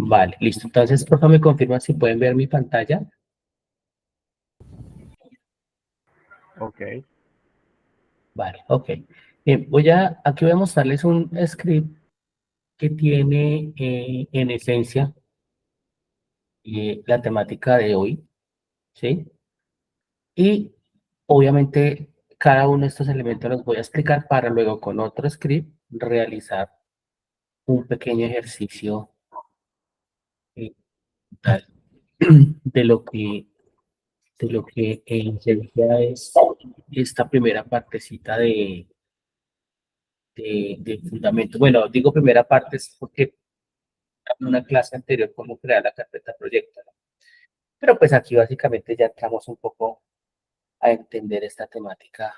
Vale, listo. Entonces, por favor, me confirman si pueden ver mi pantalla. Ok. Vale, ok. Bien, aquí voy a mostrarles un script que tiene en esencia la temática de hoy, ¿sí? Y obviamente cada uno de estos elementos los voy a explicar para luego con otro script realizar un pequeño ejercicio eh, tal, de lo que, de lo que en esencia es esta primera partecita de fundamento. Bueno, digo primera parte es porque en una clase anterior cómo crear la carpeta proyecto, ¿no? Pero pues aquí básicamente ya entramos un poco a entender esta temática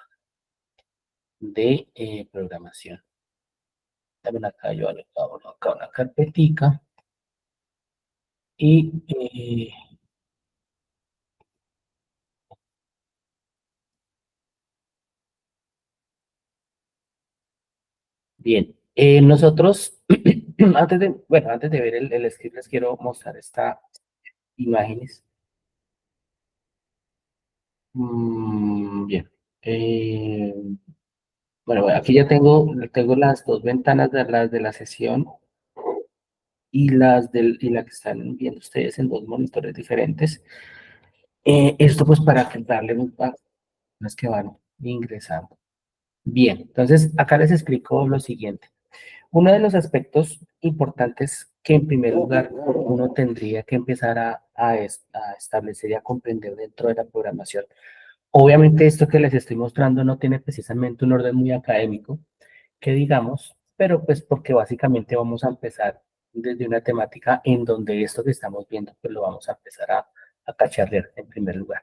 de programación. También acá yo abro acá una carpetica y bien, nosotros antes de ver el script les quiero mostrar estas imágenes. Bien. Eh, bueno, aquí ya tengo las dos ventanas de las de la sesión y la que están viendo ustedes en dos monitores diferentes. Esto pues para darle un paso a las que van ingresando. Bien, entonces acá les explico lo siguiente. Uno de los aspectos importantes que en primer lugar uno tendría que empezar a establecer y a comprender dentro de la programación. Obviamente esto que les estoy mostrando no tiene precisamente un orden muy académico, que digamos, pero pues porque básicamente vamos a empezar desde una temática en donde esto que estamos viendo, pues lo vamos a empezar a cacharrear en primer lugar.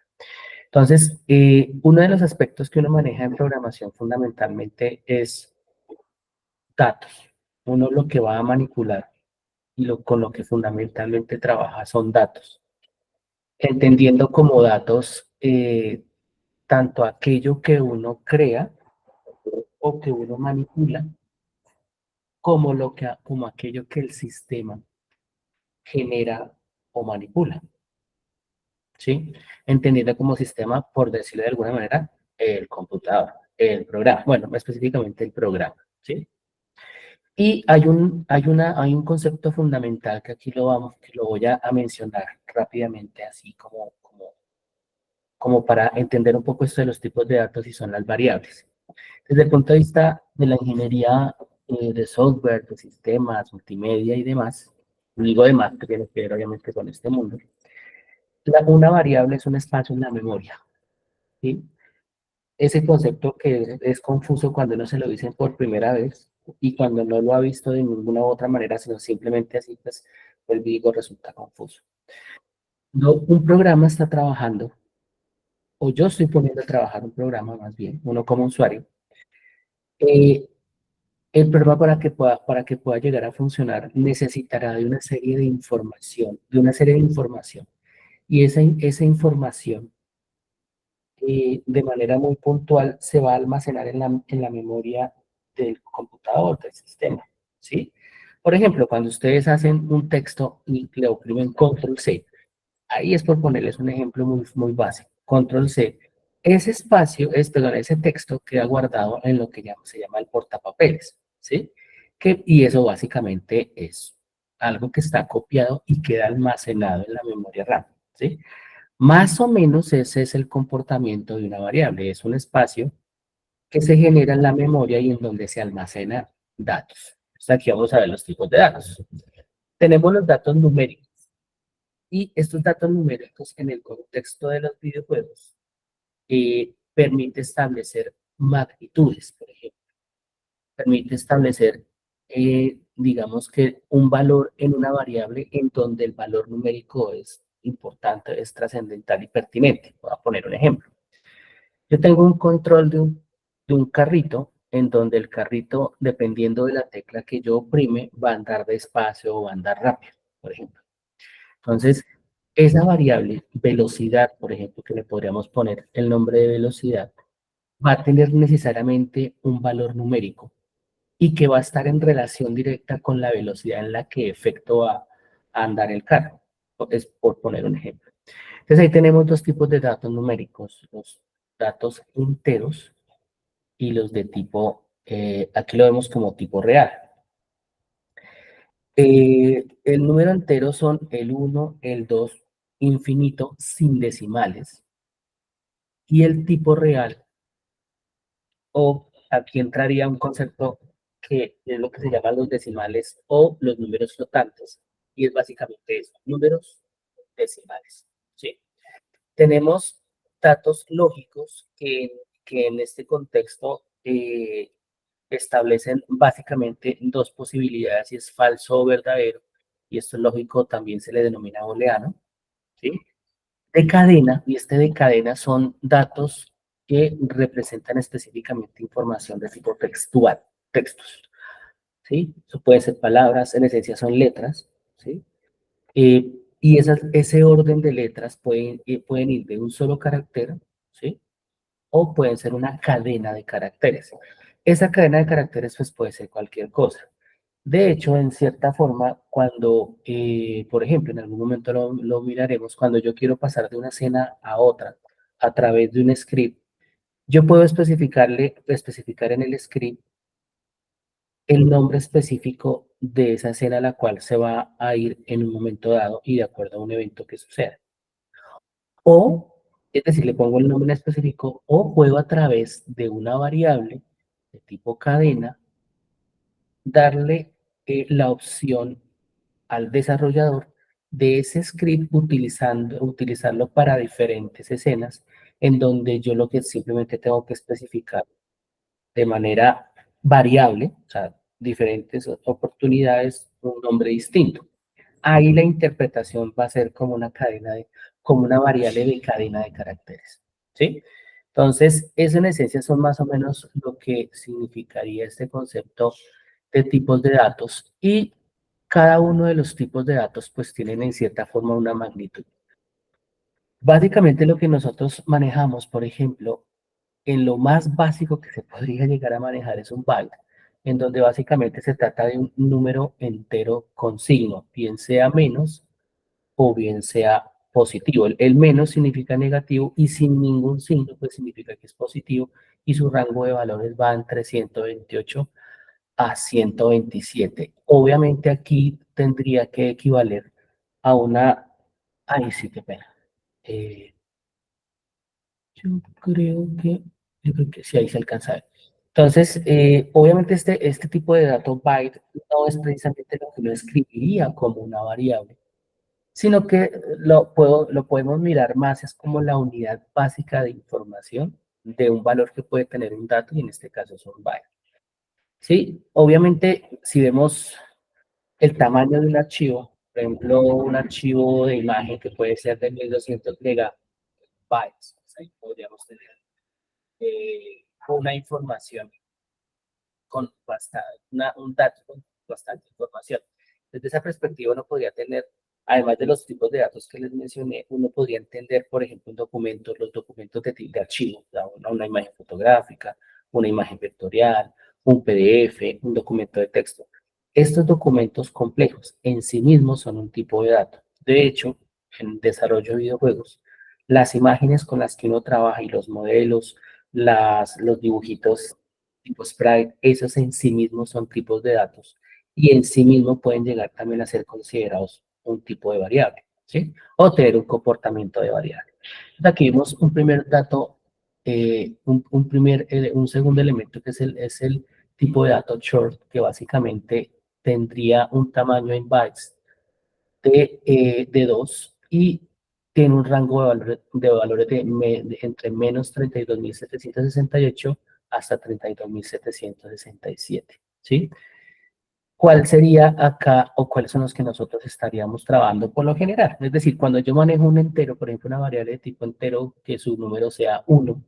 Entonces, uno de los aspectos que uno maneja en programación fundamentalmente es datos. Uno lo que va a manipular y con lo que fundamentalmente trabaja son datos. Entendiendo como datos tanto aquello que uno crea o que uno manipula, como aquello que el sistema genera o manipula, ¿sí? Entendiendo como sistema, por decirlo de alguna manera, el computador, el programa, bueno, específicamente el programa, ¿sí? Y hay un concepto fundamental que aquí que lo voy a mencionar rápidamente, así como para entender un poco esto de los tipos de datos y son las variables. Desde el punto de vista de la ingeniería de software, de sistemas, multimedia y demás, digo demás que tiene que ver obviamente con este mundo, una variable es un espacio en la memoria, ¿sí? Ese concepto que es confuso cuando no se lo dicen por primera vez y cuando no lo ha visto de ninguna otra manera, sino simplemente así, pues digo, resulta confuso. No, un programa está trabajando, o yo estoy poniendo a trabajar un programa más bien, uno como usuario. eh, el programa para que pueda llegar a funcionar necesitará de una serie de información, Y esa información de manera muy puntual se va a almacenar en la memoria del computador, del sistema, ¿sí? Por ejemplo, cuando ustedes hacen un texto y le oprimen control C, ahí es por ponerles un ejemplo muy básico, control C, perdón, ese texto queda guardado en lo que se llama el portapapeles, ¿sí? Y eso básicamente es algo que está copiado y queda almacenado en la memoria RAM, ¿sí? Más o menos ese es el comportamiento de una variable. Es un espacio que se genera en la memoria y en donde se almacenan datos. Entonces aquí vamos a ver los tipos de datos. Tenemos los datos numéricos. Y estos datos numéricos en el contexto de los videojuegos permite establecer magnitudes, por ejemplo. Permite establecer, digamos que un valor en una variable en donde el valor numérico es importante, es trascendental y pertinente. Voy a poner un ejemplo. Yo tengo un control de un carrito en donde el carrito, dependiendo de la tecla que yo oprime, va a andar despacio o va a andar rápido, por ejemplo. Entonces, esa variable, velocidad, por ejemplo, que le podríamos poner el nombre de velocidad, va a tener necesariamente un valor numérico y que va a estar en relación directa con la velocidad en la que efectúa a andar el carro. Es por poner un ejemplo. Entonces ahí tenemos dos tipos de datos numéricos, los datos enteros y los de tipo, aquí lo vemos como tipo real. El número entero son el uno, el 2, infinito, sin decimales. Y el tipo real, o aquí entraría un concepto que es lo que se llaman los decimales o los números flotantes. Y es básicamente eso, números decimales. ¿Sí? Tenemos datos lógicos que en este contexto establecen básicamente dos posibilidades, si es falso o verdadero, y esto es lógico, también se le denomina booleano, ¿sí? De cadena, y este de cadena son datos que representan específicamente información de tipo textual, textos, ¿sí? Eso puede ser palabras, en esencia son letras, ¿sí? Y ese orden de letras pueden ir de un solo carácter, ¿sí? O pueden ser una cadena de caracteres. Esa cadena de caracteres pues puede ser cualquier cosa. De hecho, en cierta forma, cuando, por ejemplo, en algún momento lo miraremos, cuando yo quiero pasar de una escena a otra a través de un script, yo puedo especificar en el script el nombre específico de esa escena a la cual se va a ir en un momento dado y de acuerdo a un evento que suceda. O, es decir, le pongo el nombre específico o puedo a través de una variable de tipo cadena darle la opción al desarrollador de ese script utilizarlo para diferentes escenas en donde yo lo que simplemente tengo que especificar de manera variable, o sea, diferentes oportunidades, un nombre distinto. Ahí la interpretación va a ser como una como una variable de cadena de caracteres, ¿sí? Entonces, eso en esencia son más o menos lo que significaría este concepto de tipos de datos y cada uno de los tipos de datos pues tienen en cierta forma una magnitud. Básicamente lo que nosotros manejamos, por ejemplo, en lo más básico que se podría llegar a manejar es un byte, en donde básicamente se trata de un número entero con signo, bien sea menos o bien sea positivo. El menos significa negativo y sin ningún signo pues significa que es positivo y su rango de valores va entre 128 a 127. Obviamente aquí tendría que equivaler a una... Ay, sí, qué pena. Eh, yo yo creo que sí, ahí se alcanza a ver. Entonces, obviamente este tipo de dato byte no es precisamente lo que uno escribiría como una variable, sino que lo podemos mirar más, es como la unidad básica de información de un valor que puede tener un dato, y en este caso es un byte. Sí, obviamente, si vemos el tamaño de un archivo, por ejemplo, un archivo de imagen que puede ser de 1200 megabytes, pues ahí podríamos tener una información con un dato con bastante información. Desde esa perspectiva uno podría tener, además de los tipos de datos que les mencioné, uno podría entender, por ejemplo, un documento, los documentos de archivo, una imagen fotográfica, una imagen vectorial, un PDF, un documento de texto. Estos documentos complejos en sí mismos son un tipo de dato. De hecho, en desarrollo de videojuegos, las imágenes con las que uno trabaja y los modelos, los dibujitos tipo sprite, esos en sí mismos son tipos de datos y en sí mismos pueden llegar también a ser considerados un tipo de variable, ¿sí? O tener un comportamiento de variable. Entonces, aquí vemos un primer dato, un segundo elemento que es el tipo de dato short, que básicamente tendría un tamaño en bytes de 2 y tiene un rango de valores entre menos 32.768 hasta 32.767, ¿sí? ¿Cuál sería acá o cuáles son los que nosotros estaríamos trabajando por lo general? Es decir, cuando yo manejo un entero, por ejemplo, una variable de tipo entero que su número sea 1,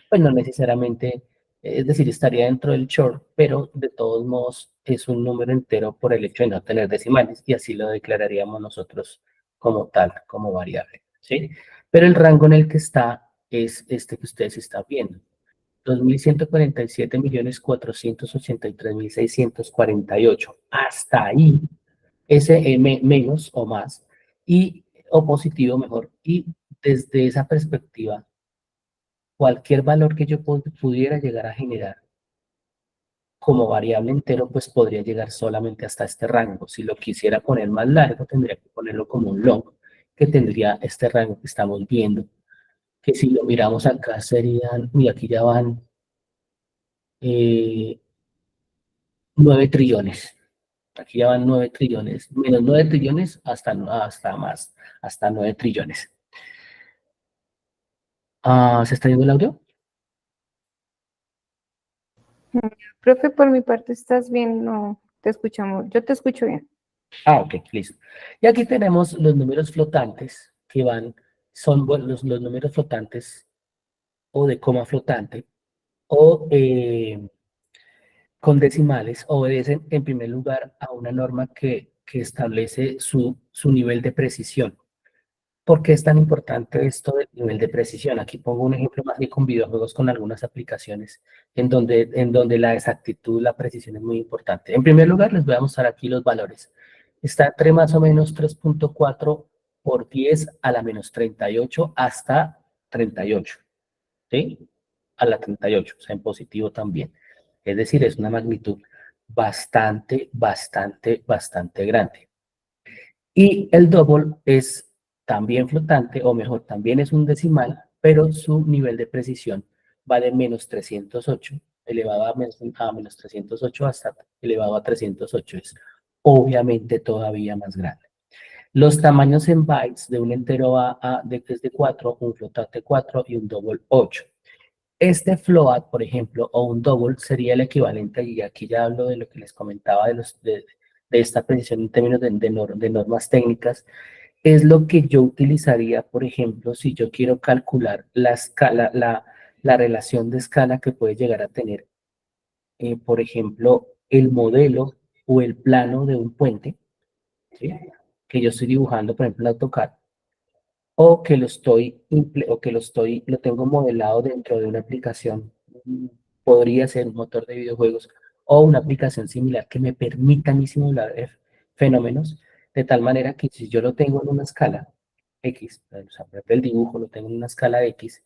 pues no necesariamente, es decir, estaría dentro del short, pero de todos modos es un número entero por el hecho de no tener decimales y así lo declararíamos nosotros como tal, como variable, ¿sí? Pero el rango en el que está es este que ustedes están viendo. 2.147.483.648. Hasta ahí menos o más, y, o positivo mejor, y desde esa perspectiva, cualquier valor que yo pudiera llegar a generar como variable entero, pues podría llegar solamente hasta este rango. Si lo quisiera poner más largo, tendría que ponerlo como un long, que tendría este rango que estamos viendo, que si lo miramos acá serían, y aquí ya van 9 trillones. Aquí ya van 9 trillones, menos 9 trillones hasta más, hasta 9 trillones. ¿Se está yendo el audio? Profe, por mi parte, ¿estás bien? No, te escuchamos. Yo te escucho bien. Ok, listo. Y aquí tenemos los números flotantes que van, son los números flotantes o de coma flotante o con decimales obedecen en primer lugar a una norma que establece su nivel de precisión. ¿Por qué es tan importante esto del nivel de precisión? Aquí pongo un ejemplo más que con videojuegos con algunas aplicaciones en donde la exactitud, la precisión es muy importante. En primer lugar, les voy a mostrar aquí los valores. Está entre más o menos 3.4 por 10 a la menos 38 hasta 38, ¿sí? A la 38, o sea, en positivo también. Es decir, es una magnitud bastante, bastante, bastante grande. Y el double es también flotante, o mejor, también es un decimal, pero su nivel de precisión va de menos 308 elevado a menos 308 hasta elevado a 308. Es obviamente todavía más grande. Los tamaños en bytes de un entero es de 4, un flotante 4 y un double 8. Este float, por ejemplo, o un double sería el equivalente, y aquí ya hablo de lo que les comentaba de esta precisión en términos de normas técnicas, es lo que yo utilizaría, por ejemplo, si yo quiero calcular la escala, la relación de escala que puede llegar a tener, por ejemplo, el modelo o el plano de un puente, ¿sí? Que yo estoy dibujando, por ejemplo, en AutoCAD, o que lo tengo modelado dentro de una aplicación, podría ser un motor de videojuegos o una aplicación similar que me permita a mí simular fenómenos, de tal manera que si yo lo tengo en una escala X, o sea, por ejemplo, el dibujo lo tengo en una escala X,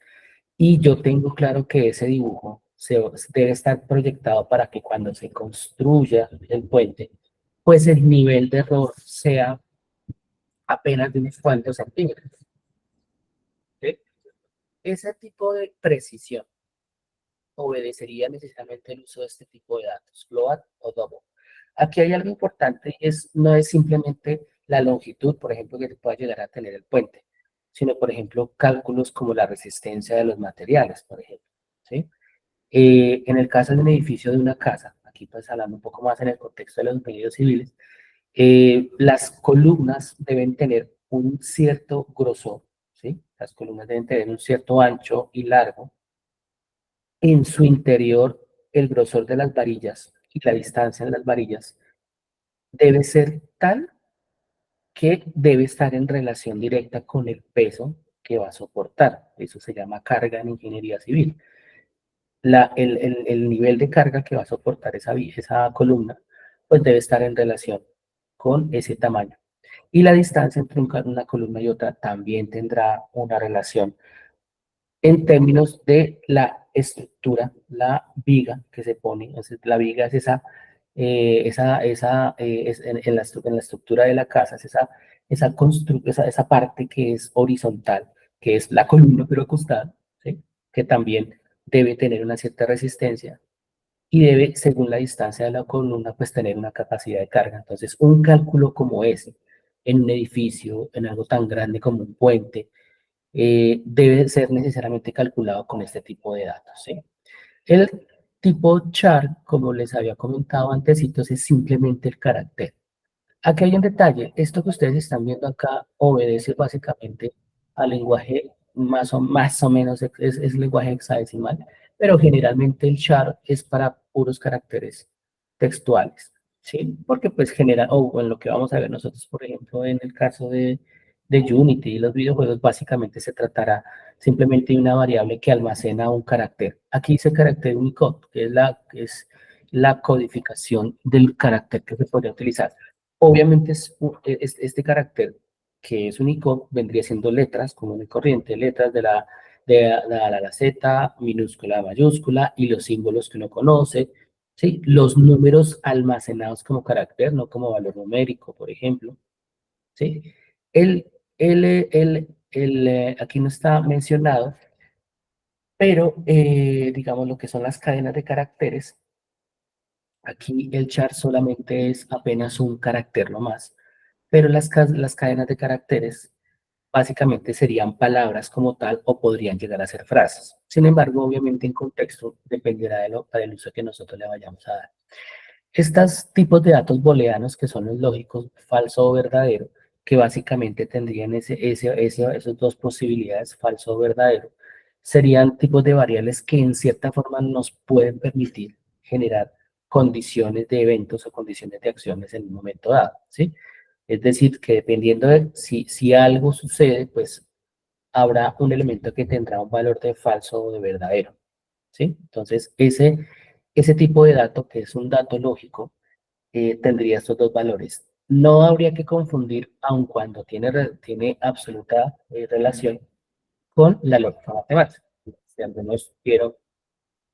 y yo tengo claro que ese dibujo debe estar proyectado para que cuando se construya el puente, pues el nivel de error sea apenas de unos cuantos centímetros. ¿Sí? Ese tipo de precisión obedecería necesariamente el uso de este tipo de datos, float o double. Aquí hay algo importante y no es simplemente la longitud, por ejemplo, que se pueda llegar a tener el puente, sino, por ejemplo, cálculos como la resistencia de los materiales, por ejemplo. ¿Sí? En el caso de un edificio de una casa, aquí pues hablando un poco más en el contexto de los ingenieros civiles, las columnas deben tener un cierto grosor, ¿sí? Las columnas deben tener un cierto ancho y largo. En su interior, el grosor de las varillas y la distancia de las varillas debe ser tal que debe estar en relación directa con el peso que va a soportar. Eso se llama carga en ingeniería civil. El nivel de carga que va a soportar esa columna, pues debe estar en relación con ese tamaño. Y la distancia entre una columna y otra también tendrá una relación en términos de la estructura, la viga que se pone. La viga es en la estructura de la casa, es esa parte que es horizontal, que es la columna pero acostada, ¿sí? Que también debe tener una cierta resistencia y debe, según la distancia de la columna, pues tener una capacidad de carga. Entonces, un cálculo como ese, en un edificio, en algo tan grande como un puente, debe ser necesariamente calculado con este tipo de datos, ¿sí? El tipo char, como les había comentado antes, es simplemente el carácter. Aquí hay un detalle, esto que ustedes están viendo acá obedece básicamente al lenguaje más o menos, es lenguaje hexadecimal, pero generalmente el char es para puros caracteres textuales, ¿sí? Porque pues genera, o en lo que vamos a ver nosotros, por ejemplo, en el caso de Unity y los videojuegos, básicamente se tratará simplemente de una variable que almacena un carácter. Aquí dice carácter Unicode, que es la codificación del carácter que se podría utilizar. obviamente este carácter que es Unicode vendría siendo letras común y corriente, letras de la Z, minúscula, mayúscula y los símbolos que uno conoce, ¿sí? Los números almacenados como carácter, no como valor numérico, por ejemplo, ¿sí? Aquí no está mencionado, pero digamos lo que son las cadenas de caracteres, aquí el char solamente es apenas un carácter nomás, pero las cadenas de caracteres básicamente serían palabras como tal o podrían llegar a ser frases. Sin embargo, obviamente en contexto dependerá del uso que nosotros le vayamos a dar. Estos tipos de datos booleanos, que son los lógicos, falso o verdadero, que básicamente tendrían esas dos posibilidades, falso o verdadero, serían tipos de variables que en cierta forma nos pueden permitir generar condiciones de eventos o condiciones de acciones en un momento dado, ¿sí? Es decir, que dependiendo de si algo sucede, pues habrá un elemento que tendrá un valor de falso o de verdadero, ¿sí? Entonces, ese tipo de dato, que es un dato lógico, tendría estos dos valores. No habría que confundir, aun cuando tiene absoluta relación con la lógica matemática. Si algunos vieron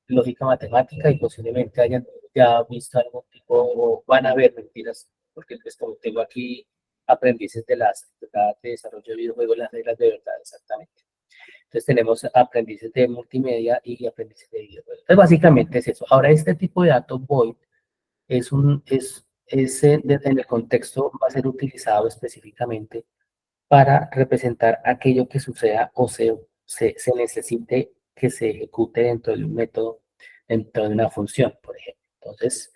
lógica matemática y posiblemente hayan ya visto algún tipo, o van a ver mentiras, porque pues como tengo aquí aprendices de desarrollo de videojuegos, las reglas de verdad, exactamente. Entonces tenemos aprendices de multimedia y aprendices de videojuegos. Entonces básicamente es eso. Ahora este tipo de datos void en el contexto va a ser utilizado específicamente para representar aquello que suceda o se necesite que se ejecute dentro de un método, dentro de una función, por ejemplo. Entonces,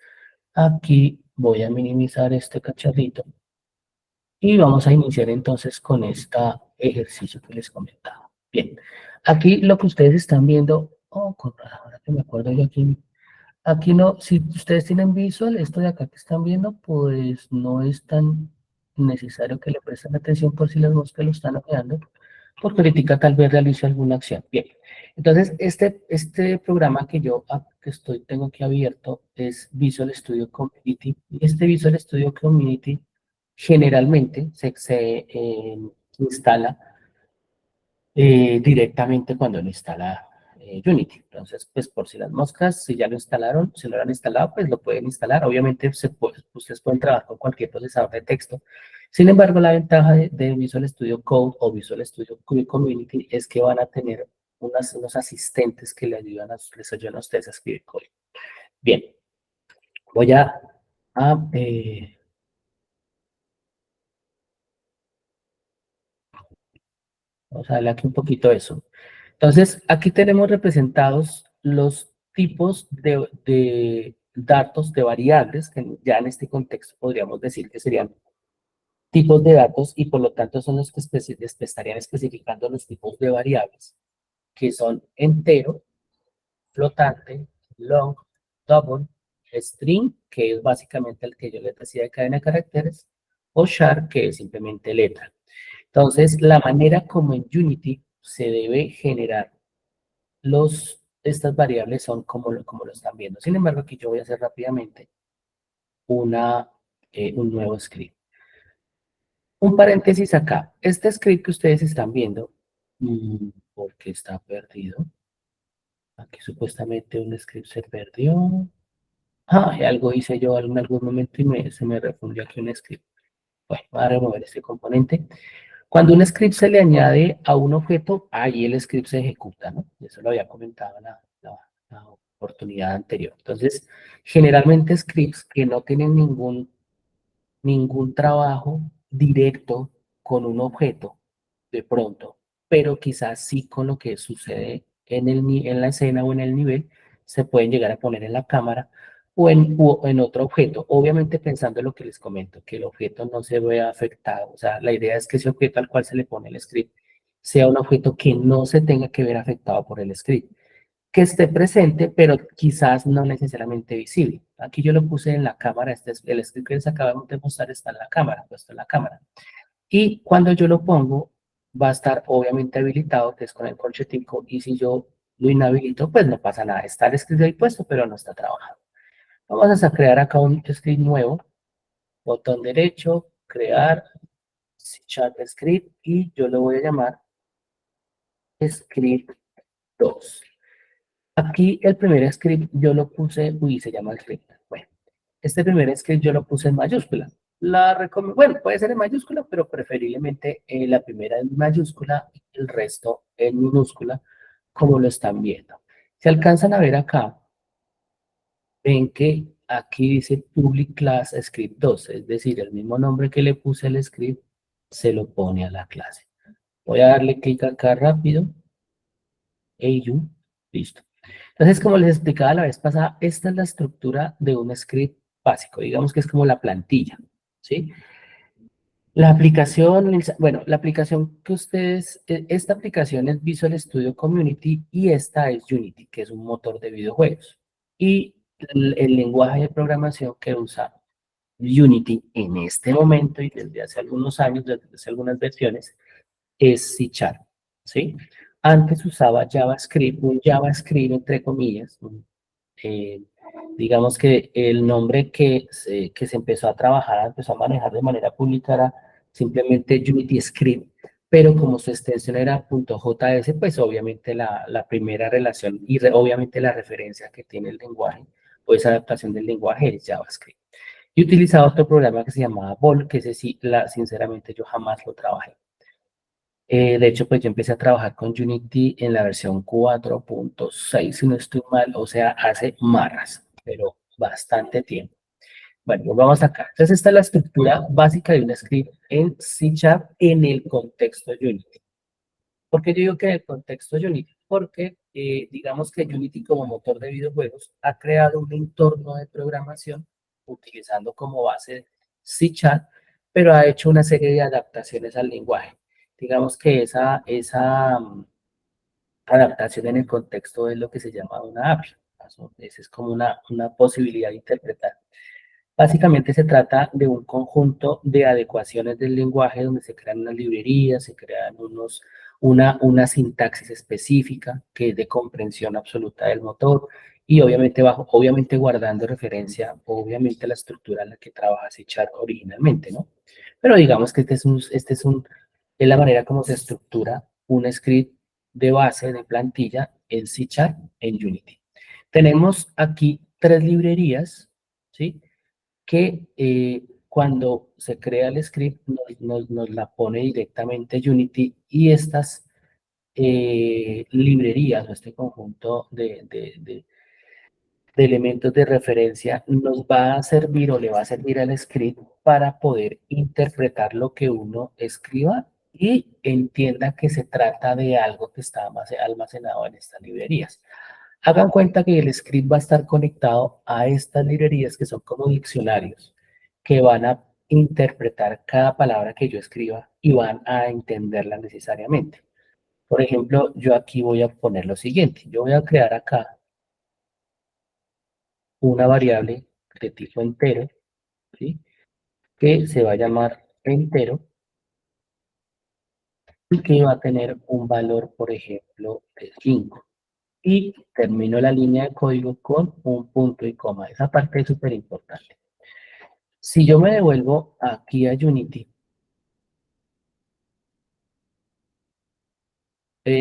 aquí voy a minimizar este cacharrito y vamos a iniciar entonces con este ejercicio que les comentaba. Bien, aquí lo que ustedes están viendo, ahora que me acuerdo yo aquí no, si ustedes tienen visual, esto de acá que están viendo, pues no es tan necesario que le presten atención por si las moscas lo están ojeando, porque ahorita tal vez realice alguna acción. Bien, entonces este programa que tengo aquí abierto es Visual Studio Community. Y este Visual Studio Community generalmente se instala directamente cuando lo instala Unity. Entonces, pues por si las moscas, si ya lo instalaron, si lo han instalado, pues lo pueden instalar. Obviamente, ustedes pueden trabajar con cualquier procesador de texto. Sin embargo, la ventaja de Visual Studio Code o Visual Studio Community es que van a tener unos asistentes que les ayudan a ustedes a escribir código. Bien, voy a, eh, vamos a darle aquí un poquito de eso. Entonces, aquí tenemos representados los tipos de datos, de variables, que ya en este contexto podríamos decir que serían tipos de datos y por lo tanto son los que estarían especificando los tipos de variables, que son entero, flotante, long, double, string, que es básicamente el que yo les decía de cadena de caracteres, o char, que es simplemente letra. Entonces, la manera como en Unity se debe generar estas variables son como lo están viendo. Sin embargo, aquí yo voy a hacer rápidamente un nuevo script. Un paréntesis acá. Este script que ustedes están viendo, porque está perdido. Aquí supuestamente un script se perdió. Algo hice yo en algún momento y se me refundió aquí un script. Bueno, voy a remover este componente. Cuando un script se le añade a un objeto, ahí el script se ejecuta, ¿no? Eso lo había comentado en la oportunidad anterior. Entonces, generalmente scripts que no tienen ningún trabajo directo con un objeto, de pronto, pero quizás sí con lo que sucede en la escena o en el nivel, se pueden llegar a poner en la cámara o en otro objeto. Obviamente pensando en lo que les comento, que el objeto no se vea afectado. O sea, la idea es que ese objeto al cual se le pone el script sea un objeto que no se tenga que ver afectado por el script, que esté presente, pero quizás no necesariamente visible. Aquí yo lo puse en la cámara, el script que les acabamos de mostrar está en la cámara, puesto en la cámara. Y cuando yo lo pongo, va a estar obviamente habilitado, que es con el corchetico, y si yo lo inhabilito, pues no pasa nada. Está el script ahí puesto, pero no está trabajando. Vamos a crear acá un script nuevo. botón derecho, crear, Chat Script, y yo lo voy a llamar Script 2. Aquí el primer script yo lo puse, uy, se llama script. Bueno, este primer script yo lo puse en mayúscula. Bueno, puede ser en mayúscula, pero preferiblemente la primera en mayúscula y el resto en minúscula, como lo están viendo. Si alcanzan a ver acá, ven que aquí dice Public Class Script 2, es decir, el mismo nombre que le puse al script se lo pone a la clase. Voy a darle clic acá rápido. AU, listo. Entonces, como les explicaba la vez pasada, esta es la estructura de un script básico. Digamos que es como la plantilla, ¿sí? La aplicación, bueno, la aplicación que ustedes, esta aplicación es Visual Studio Community y esta es Unity, que es un motor de videojuegos. Y el lenguaje de programación que usa Unity en este momento y desde hace algunos años, desde hace algunas versiones, es C#, ¿sí? Antes usaba JavaScript, un JavaScript entre comillas. eh, digamos que el nombre que se empezó a trabajar, empezó a manejar de manera pública era simplemente Unity Script, pero como su extensión era .js, pues obviamente la primera relación y obviamente la referencia que tiene el lenguaje, o esa adaptación del lenguaje es JavaScript. Y utilizaba otro programa que se llamaba Bol, que ese sí, sinceramente yo jamás lo trabajé. De hecho, pues yo empecé a trabajar con Unity en la versión 4.6, si no estoy mal, o sea, hace marras, pero bastante tiempo. Bueno, pues vamos acá. Entonces, esta es la estructura básica de un script en C# en el contexto de Unity. ¿Por qué yo digo que en el contexto de Unity? Porque digamos que Unity como motor de videojuegos ha creado un entorno de programación utilizando como base C#, pero ha hecho una serie de adaptaciones al lenguaje. Digamos que esa adaptación en el contexto es lo que se llama una API. Esa es como una posibilidad de interpretar. Básicamente se trata de un conjunto de adecuaciones del lenguaje donde se crean unas librerías, se crean una sintaxis específica que es de comprensión absoluta del motor y obviamente guardando referencia, obviamente a la estructura en la que trabaja C# originalmente, ¿no? Pero digamos que es la manera como se estructura un script de base, de plantilla en C# en Unity. Tenemos aquí tres librerías, ¿sí? Que cuando se crea el script nos la pone directamente Unity y estas librerías o este conjunto de elementos de referencia nos va a servir o le va a servir al script para poder interpretar lo que uno escriba y entienda que se trata de algo que está almacenado en estas librerías. Hagan cuenta que el script va a estar conectado a estas librerías que son como diccionarios, que van a interpretar cada palabra que yo escriba y van a entenderla necesariamente. Por ejemplo, yo aquí voy a poner lo siguiente. Yo voy a crear acá una variable de tipo entero, ¿sí? Que se va a llamar entero y que va a tener un valor, por ejemplo, de 5. Y termino la línea de código con un punto y coma. Esa parte es súper importante. Si yo me devuelvo aquí a Unity,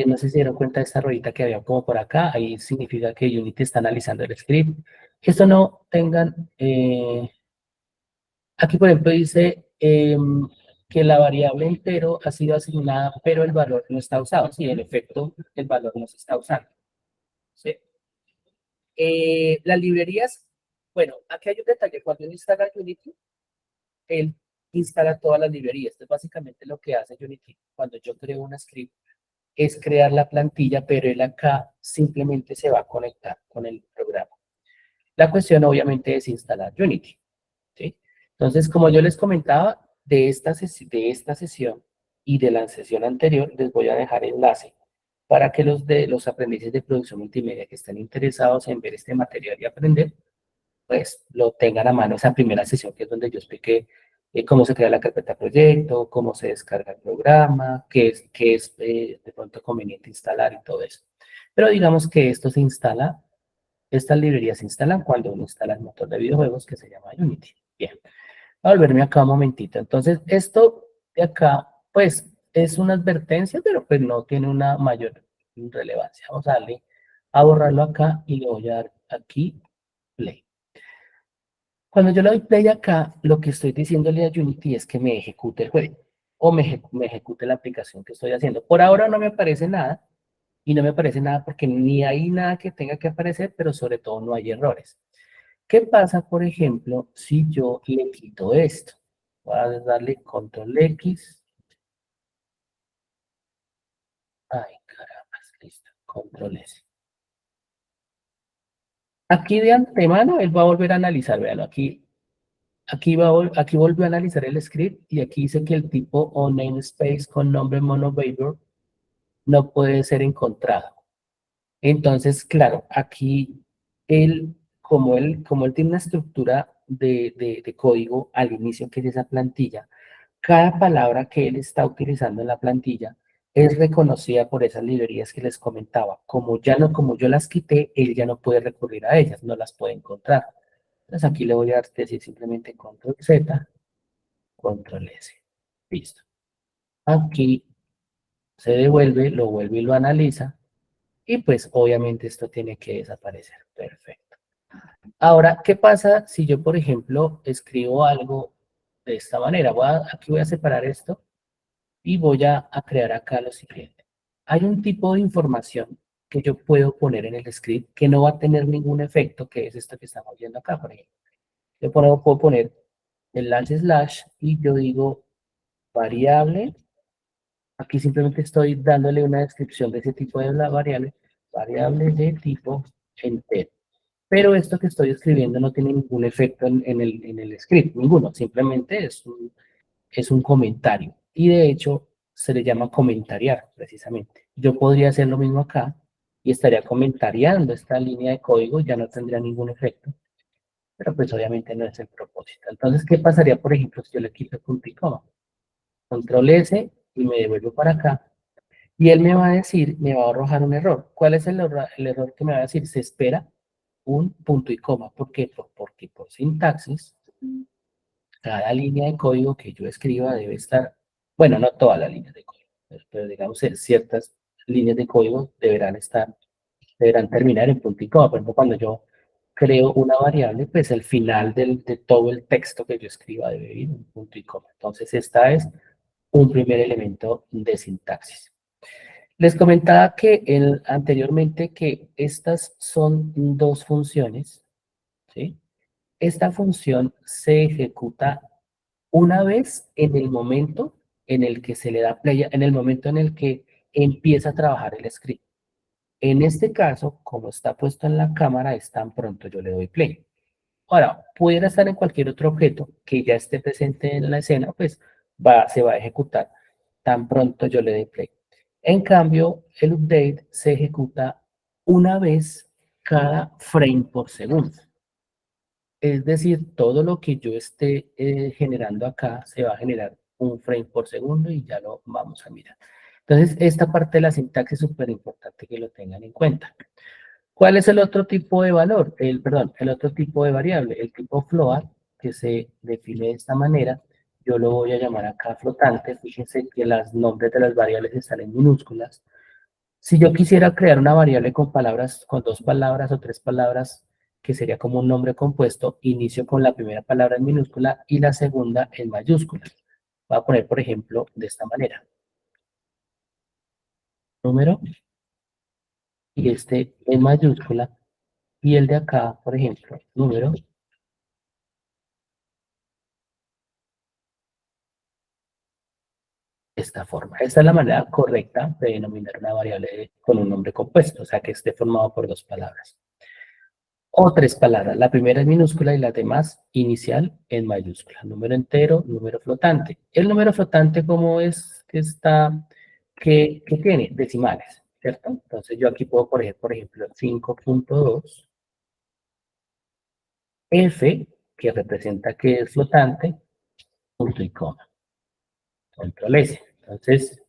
no sé si se dieron cuenta de esta ruedita que había como por acá, ahí significa que Unity está analizando el script. Esto no tengan, aquí por ejemplo dice que la variable entero ha sido asignada, pero el valor no está usado. Sí, en efecto, el valor no se está usando. ¿Sí? Las librerías, bueno, aquí hay un detalle, cuando uno instala Unity, él instala todas las librerías. Esto es básicamente lo que hace Unity cuando yo creo una script, es crear la plantilla, pero él acá simplemente se va a conectar con el programa. La cuestión obviamente es instalar Unity, ¿sí? Entonces, como yo les comentaba, de esta sesión y de la sesión anterior, les voy a dejar enlace para que los aprendices de producción multimedia que estén interesados en ver este material y aprender, pues lo tengan a mano esa primera sesión que es donde yo expliqué cómo se crea la carpeta proyecto, cómo se descarga el programa, qué es de pronto conveniente instalar y todo eso. Pero digamos que esto se instala, estas librerías se instalan cuando uno instala el motor de videojuegos que se llama Unity. Bien. a volverme acá un momentito. Entonces, esto de acá, pues, es una advertencia, pero pues no tiene una mayor relevancia. Vamos a darle a borrarlo acá y le voy a dar aquí play. Cuando yo le doy play acá, lo que estoy diciéndole a Unity es que me ejecute el juego o me ejecute la aplicación que estoy haciendo. Por ahora no me aparece nada y no me aparece nada porque ni hay nada que tenga que aparecer, pero sobre todo no hay errores. ¿Qué pasa, por ejemplo, si yo le quito esto? Voy a darle control X. Ay, caramba, listo. Control S. Aquí de antemano él va a volver a analizar, véalo, aquí volvió a analizar el script y aquí dice que el tipo o namespace con nombre monobehavior no puede ser encontrado. Entonces, claro, aquí como él tiene una estructura de código al inicio, que es esa plantilla, cada palabra que él está utilizando en la plantilla es reconocida por esas librerías que les comentaba. Como yo las quité, él ya no puede recurrir a ellas, no las puede encontrar. Entonces aquí le voy a decir simplemente control Z, control S. Listo. Aquí se devuelve, lo vuelve y lo analiza. Y pues obviamente esto tiene que desaparecer. Perfecto. Ahora, ¿qué pasa si yo, por ejemplo, escribo algo de esta manera? Aquí voy a separar esto y voy a crear acá lo siguiente. Hay un tipo de información que yo puedo poner en el script que no va a tener ningún efecto, que es esto que estamos viendo acá, por ejemplo. Puedo poner el slash y yo digo variable. Aquí simplemente estoy dándole una descripción de ese tipo de la variable de tipo entero. Pero esto que estoy escribiendo no tiene ningún efecto en el script, ninguno, simplemente es un comentario. Y de hecho, se le llama comentariar, precisamente. Yo podría hacer lo mismo acá y estaría comentariando esta línea de código, ya no tendría ningún efecto, pero pues obviamente no es el propósito. Entonces, ¿qué pasaría, por ejemplo, si yo le quito punto y coma? Control S y me devuelvo para acá. Y él me va a decir, me va a arrojar un error. ¿Cuál es el error que me va a decir? Se espera un punto y coma. ¿Por qué? Porque por sintaxis, cada línea de código que yo escriba debe estar, bueno, no todas las líneas de código, pero digamos ciertas líneas de código deberán terminar en punto y coma. Por ejemplo, cuando yo creo una variable, pues el final de todo el texto que yo escriba debe ir en punto y coma. Entonces, esta es un primer elemento de sintaxis. Les comentaba anteriormente que estas son dos funciones, ¿sí? Esta función se ejecuta una vez en el momento en el que se le da play, en el momento en el que empieza a trabajar el script. En este caso, como está puesto en la cámara, es tan pronto yo le doy play. Ahora, pudiera estar en cualquier otro objeto que ya esté presente en la escena, pues se va a ejecutar tan pronto yo le dé play. En cambio, el update se ejecuta una vez cada frame por segundo. Es decir, todo lo que yo esté generando acá se va a generar un frame por segundo y ya lo vamos a mirar. Entonces, esta parte de la sintaxis es súper importante que lo tengan en cuenta. ¿Cuál es el otro tipo de valor? El otro tipo de variable, el tipo float, que se define de esta manera. Yo lo voy a llamar acá flotante. Fíjense que los nombres de las variables están en minúsculas. Si yo quisiera crear una variable con palabras, con dos palabras o tres palabras, que sería como un nombre compuesto, inicio con la primera palabra en minúscula y la segunda en mayúscula. Voy a poner, por ejemplo, de esta manera. Número, y este en mayúscula, y el de acá, por ejemplo, número, de esta forma. Esta es la manera correcta de denominar una variable con un nombre compuesto, o sea, que esté formado por dos palabras. O tres palabras. La primera en minúscula y la demás inicial en mayúscula. Número entero, número flotante. El número flotante, ¿cómo es que está? ¿Qué tiene? Decimales, ¿cierto? Entonces yo aquí puedo poner, por ejemplo, 5.2 F, que representa que es flotante, punto y coma. Control S. Entonces,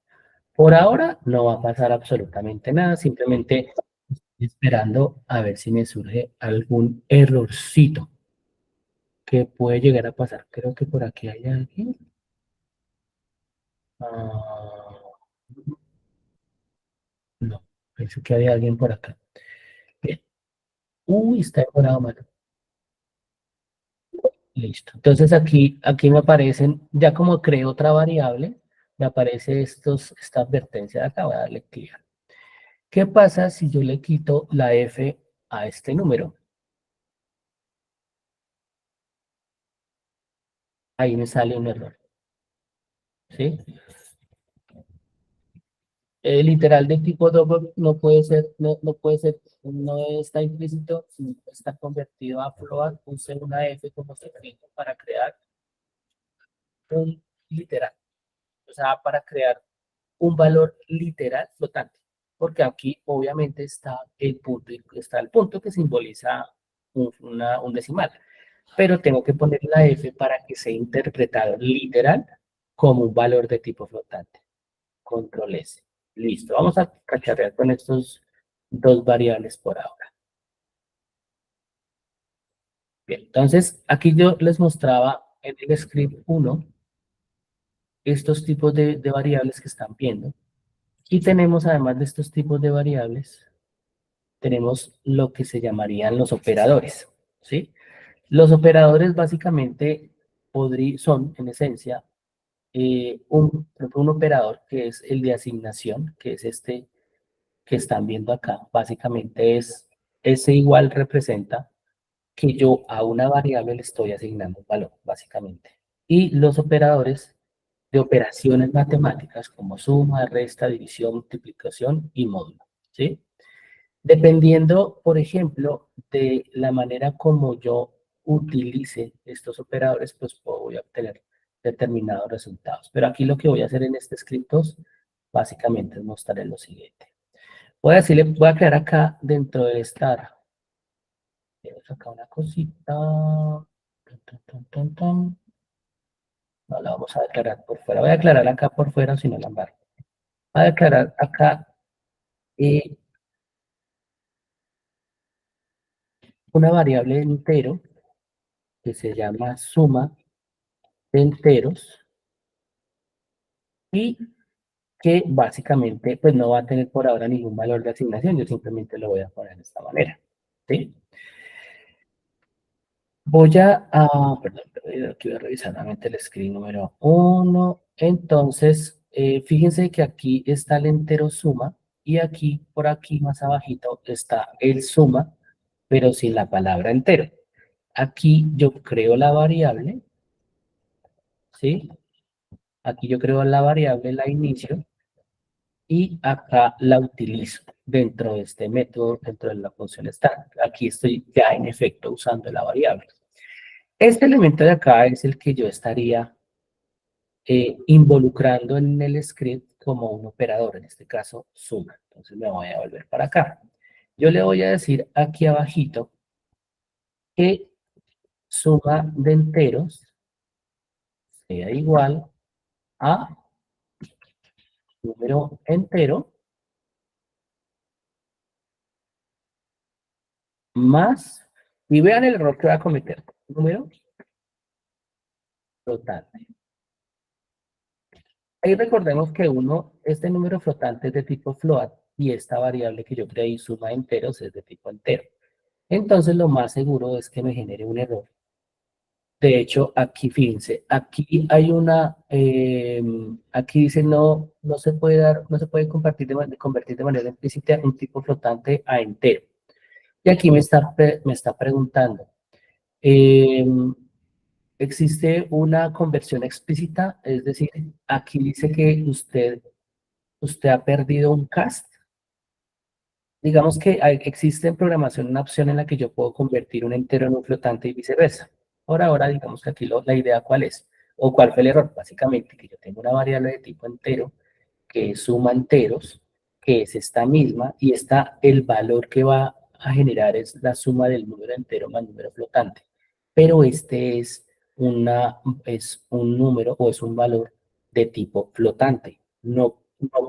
por ahora no va a pasar absolutamente nada, simplemente estoy esperando a ver si me surge algún errorcito. Ok, que puede llegar a pasar. Creo que por aquí hay alguien. Ah, no, pensé que había alguien por acá. Bien. Uy, está demorado, mano. Listo. Entonces aquí me aparecen, ya como creo otra variable, me aparece esta advertencia de acá. Voy a darle clic. ¿Qué pasa si yo le quito la f a este número? Ahí me sale un error, ¿sí? Literal de tipo double no puede ser, no puede ser, no está implícito, sino está convertido a float, use una f como secreto para crear un literal, o sea, para crear un valor literal flotante, porque aquí obviamente está el punto que simboliza un decimal, pero tengo que poner la f para que sea interpretado literal como un valor de tipo flotante. Control S. Listo, vamos a cacharrear con estos dos variables por ahora. Bien, entonces aquí yo les mostraba en el script 1 estos tipos de variables que están viendo. Y tenemos, además de estos tipos de variables, tenemos lo que se llamarían los operadores, ¿sí? Los operadores básicamente son, en esencia, por ejemplo, un operador que es el de asignación, que es este que están viendo acá. Básicamente ese igual representa que yo a una variable le estoy asignando un valor, básicamente. Y los operadores de operaciones matemáticas como suma, resta, división, multiplicación y módulo, ¿sí? Dependiendo, por ejemplo, de la manera como yo utilice estos operadores, pues voy a obtener determinados resultados. Pero aquí lo que voy a hacer en este script 2, básicamente es mostrarles lo siguiente. Voy a crear acá dentro de esta, tenemos acá una cosita, no la vamos a declarar por fuera, voy a declarar acá por fuera, si no la embargo. Voy a declarar acá eh, una variable entero que se llama suma de enteros y que básicamente pues no va a tener por ahora ningún valor de asignación, yo simplemente lo voy a poner de esta manera, ¿sí? Perdón, aquí voy a revisar nuevamente el screen número 1. Entonces, fíjense que aquí está el entero suma y aquí, por aquí más abajito, está el suma, pero sin la palabra entero. Aquí yo creo la variable, ¿sí? Aquí yo creo la variable, la inicio, y acá la utilizo dentro de este método, dentro de la función start. Aquí estoy ya en efecto usando la variable. Este elemento de acá es el que yo estaría involucrando en el script como un operador, en este caso suma. Entonces me voy a volver para acá. Yo le voy a decir aquí abajito que suma de enteros sea igual a número entero más, y vean el error que va a cometer, número flotante. Ahí recordemos que este número flotante es de tipo float y esta variable que yo creé suma de enteros es de tipo entero. Entonces lo más seguro es que me genere un error. De hecho, aquí fíjense, aquí hay aquí dice no se puede no se puede convertir de manera implícita un tipo flotante a entero. Y aquí me está preguntando, em, ¿existe una conversión explícita? Es decir, aquí dice que usted ha perdido un cast. Digamos que existe en programación una opción en la que yo puedo convertir un entero en un flotante y viceversa. Ahora, digamos que aquí la idea cuál es, o cuál fue el error. Básicamente que yo tengo una variable de tipo entero que suma enteros, que es esta misma, y el valor que va a generar es la suma del número entero más número flotante. Pero este es un número o es un valor de tipo flotante. No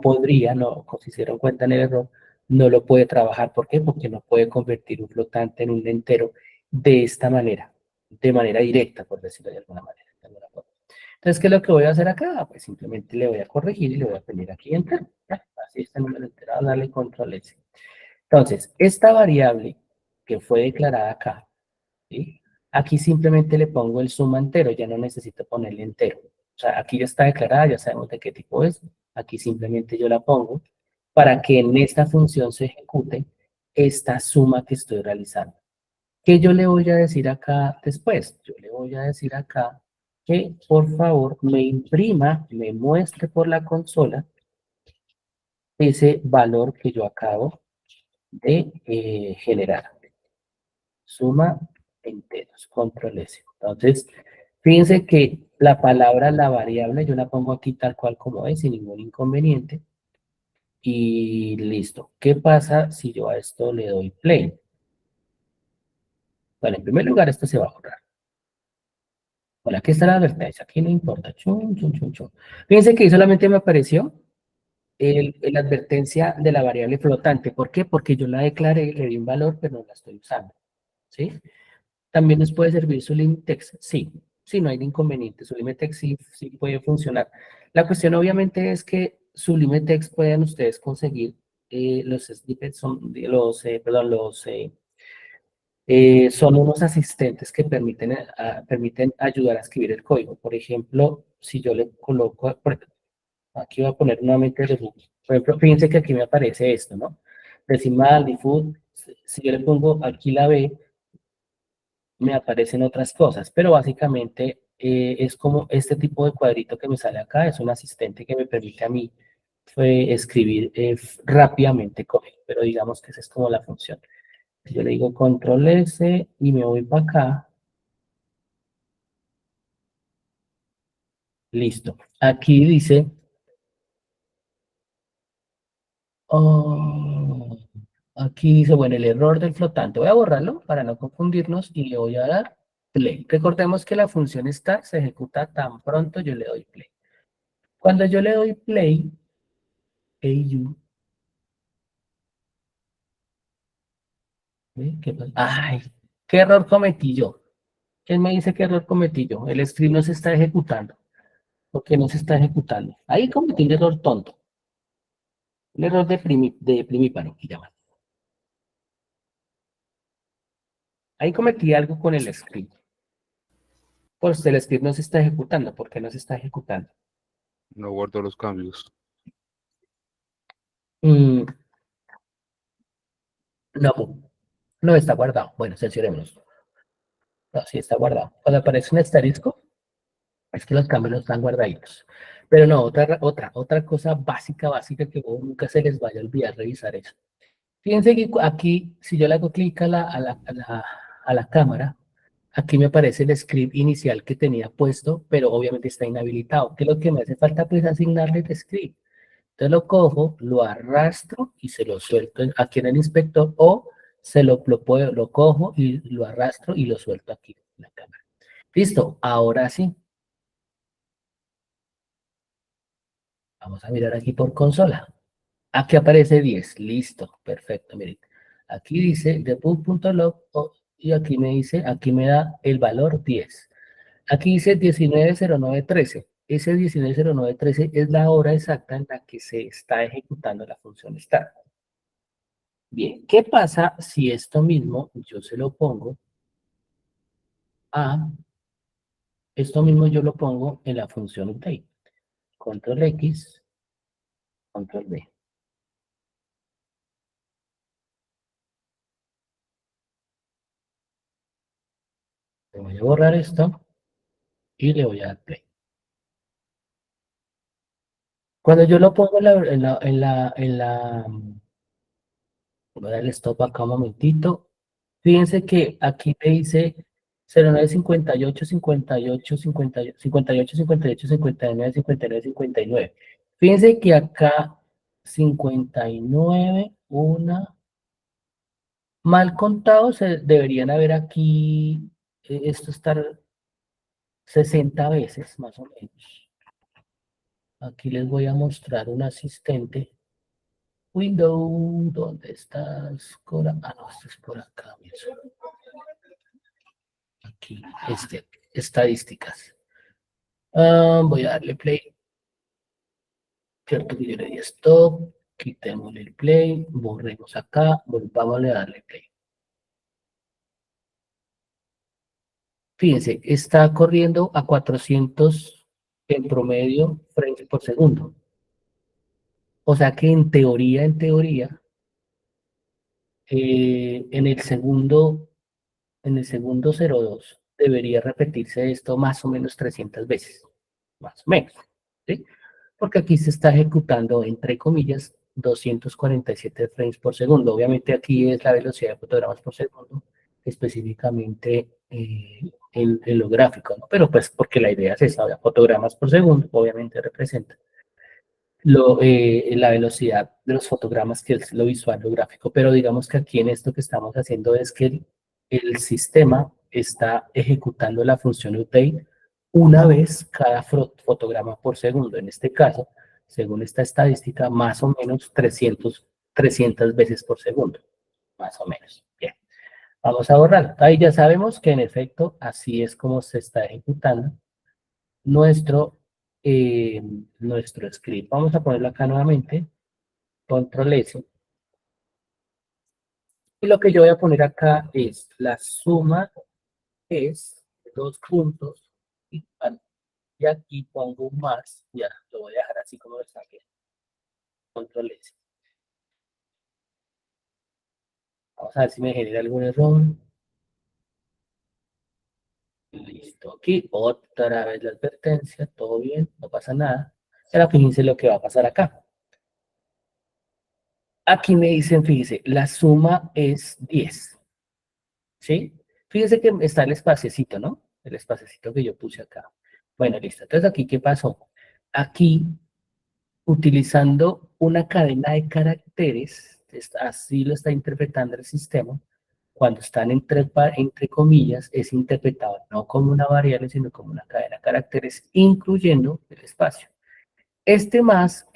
podría, no, si se dieron cuenta en el error, no lo puede trabajar. ¿Por qué? Porque no puede convertir un flotante en un entero de esta manera. de manera directa, por decirlo de alguna manera. De alguna forma. Entonces, ¿qué es lo que voy a hacer acá? Pues simplemente le voy a corregir y le voy a poner aquí enter. Así está el número entero, darle control S. Entonces, esta variable que fue declarada acá, ¿sí? Aquí simplemente le pongo el suma entero, ya no necesito ponerle entero. O sea, aquí ya está declarada, ya sabemos de qué tipo es. Aquí simplemente yo la pongo para que en esta función se ejecute esta suma que estoy realizando. ¿Qué yo le voy a decir acá después? Yo le voy a decir acá que por favor me imprima, me muestre por la consola ese valor que yo acabo de generar. Suma enteros, control S. Entonces, fíjense que la palabra, la variable, yo la pongo aquí tal cual como es, sin ningún inconveniente. Y listo. ¿Qué pasa si yo a esto le doy play? Bueno, en primer lugar, esto se va a borrar. Bueno, aquí está la advertencia, aquí no importa. Chun, chun, chun, chun. Fíjense que ahí solamente me apareció la advertencia de la variable flotante. ¿Por qué? Porque yo la declaré, le di un valor, pero no la estoy usando. ¿Sí? También nos puede servir su limitex. Sí, sí, no hay inconveniente. Su limitex sí, sí puede funcionar. La cuestión obviamente es que su limitex puedan ustedes conseguir los snippets, son unos asistentes que permiten ayudar a escribir el código. Por ejemplo, si yo le coloco, aquí voy a poner nuevamente el ejemplo. Por ejemplo, fíjense que aquí me aparece esto, ¿no? Decimal, default. Si yo le pongo aquí la B, me aparecen otras cosas, pero básicamente es como este tipo de cuadrito que me sale acá, es un asistente que me permite a mí escribir rápidamente código, pero digamos que esa es como la función. Yo le digo control S y me voy para acá. Listo. Aquí dice, oh, aquí dice, bueno, el error del flotante. Voy a borrarlo para no confundirnos y le voy a dar play. Recordemos que la función start se ejecuta tan pronto yo le doy play. Cuando yo le doy play, you, ¿ve? ¿Qué pasa? Ay, ¿qué error cometí yo? ¿Quién me dice qué error cometí yo? El script no se está ejecutando. ¿Por qué no se está ejecutando? Ahí cometí un error tonto. Un error de primíparo, que llaman. Ahí cometí algo con el script. Pues el script no se está ejecutando. ¿Por qué no se está ejecutando? No guardo los cambios. Mm, no, no está guardado. Bueno, censurémonos. No, sí está guardado. Cuando aparece un asterisco, es que los cambios no están guardaditos. Pero no, otra cosa básica que nunca se les vaya a olvidar revisar eso. Fíjense que aquí, si yo le hago clic a la cámara, aquí me aparece el script inicial que tenía puesto, pero obviamente está inhabilitado. ¿Qué es lo que me hace falta? Pues asignarle el script. Entonces lo cojo, lo arrastro y se lo suelto aquí en el inspector, o lo cojo y lo arrastro y lo suelto aquí en la cámara. Listo, ahora sí. Vamos a mirar aquí por consola. Aquí aparece 10. Listo, perfecto. Miren, aquí dice debug.log y aquí aquí me da el valor 10. Aquí dice 190913. Ese 190913 es la hora exacta en la que se está ejecutando la función start. Bien, ¿qué pasa si esto mismo yo se lo pongo esto mismo yo lo pongo en la función update? Control X, control V. Le voy a borrar esto y le voy a dar play. Cuando yo lo pongo voy a darle stop acá un momentito. Fíjense que aquí me dice 0958, 58, 58, 58, 58, 59, 59, 59. Fíjense que acá 59, mal contado, se deberían haber aquí, esto estar 60 veces más o menos. Aquí les voy a mostrar un asistente. Windows, ¿dónde estás? Cora? Ah, no, esto es por acá mismo. aquí, estadísticas. Voy a darle play. Cierto que yo le di stop, quitemos el play, borremos acá, volvamos a darle play. Fíjense, está corriendo a 400 en promedio frames por segundo. O sea que en teoría, en el segundo 02 debería repetirse esto más o menos 300 veces, más o menos, ¿sí? Porque aquí se está ejecutando, entre comillas, 247 frames por segundo. Obviamente aquí es la velocidad de fotogramas por segundo, específicamente en lo gráfico, ¿no? Pero pues porque la idea es esa, fotogramas por segundo, obviamente representa la velocidad de los fotogramas, que es lo visual, lo gráfico, pero digamos que aquí en esto que estamos haciendo es que el sistema está ejecutando la función update una vez cada fotograma por segundo. En este caso, según esta estadística, más o menos 300 veces por segundo, más o menos. Bien, vamos a borrar. Ahí ya sabemos que en efecto así es como se está ejecutando nuestro, nuestro script. Vamos a ponerlo acá nuevamente, control S. Y lo que yo voy a poner acá es la suma es dos puntos y aquí pongo un más, ya lo voy a dejar así como lo está aquí, control S. Vamos a ver si me genera algún error. Listo, aquí otra vez la advertencia, todo bien, no pasa nada. Ahora fíjense lo que va a pasar acá. Aquí me dicen, fíjense, la suma es 10. ¿Sí? Fíjense que está el espaciecito, ¿no? El espaciecito que yo puse acá. Bueno, listo. Entonces, ¿aquí qué pasó? Aquí, utilizando una cadena de caracteres, así lo está interpretando el sistema, cuando están entre comillas, es interpretado no como una variable, sino como una cadena de caracteres, incluyendo el espacio. Este más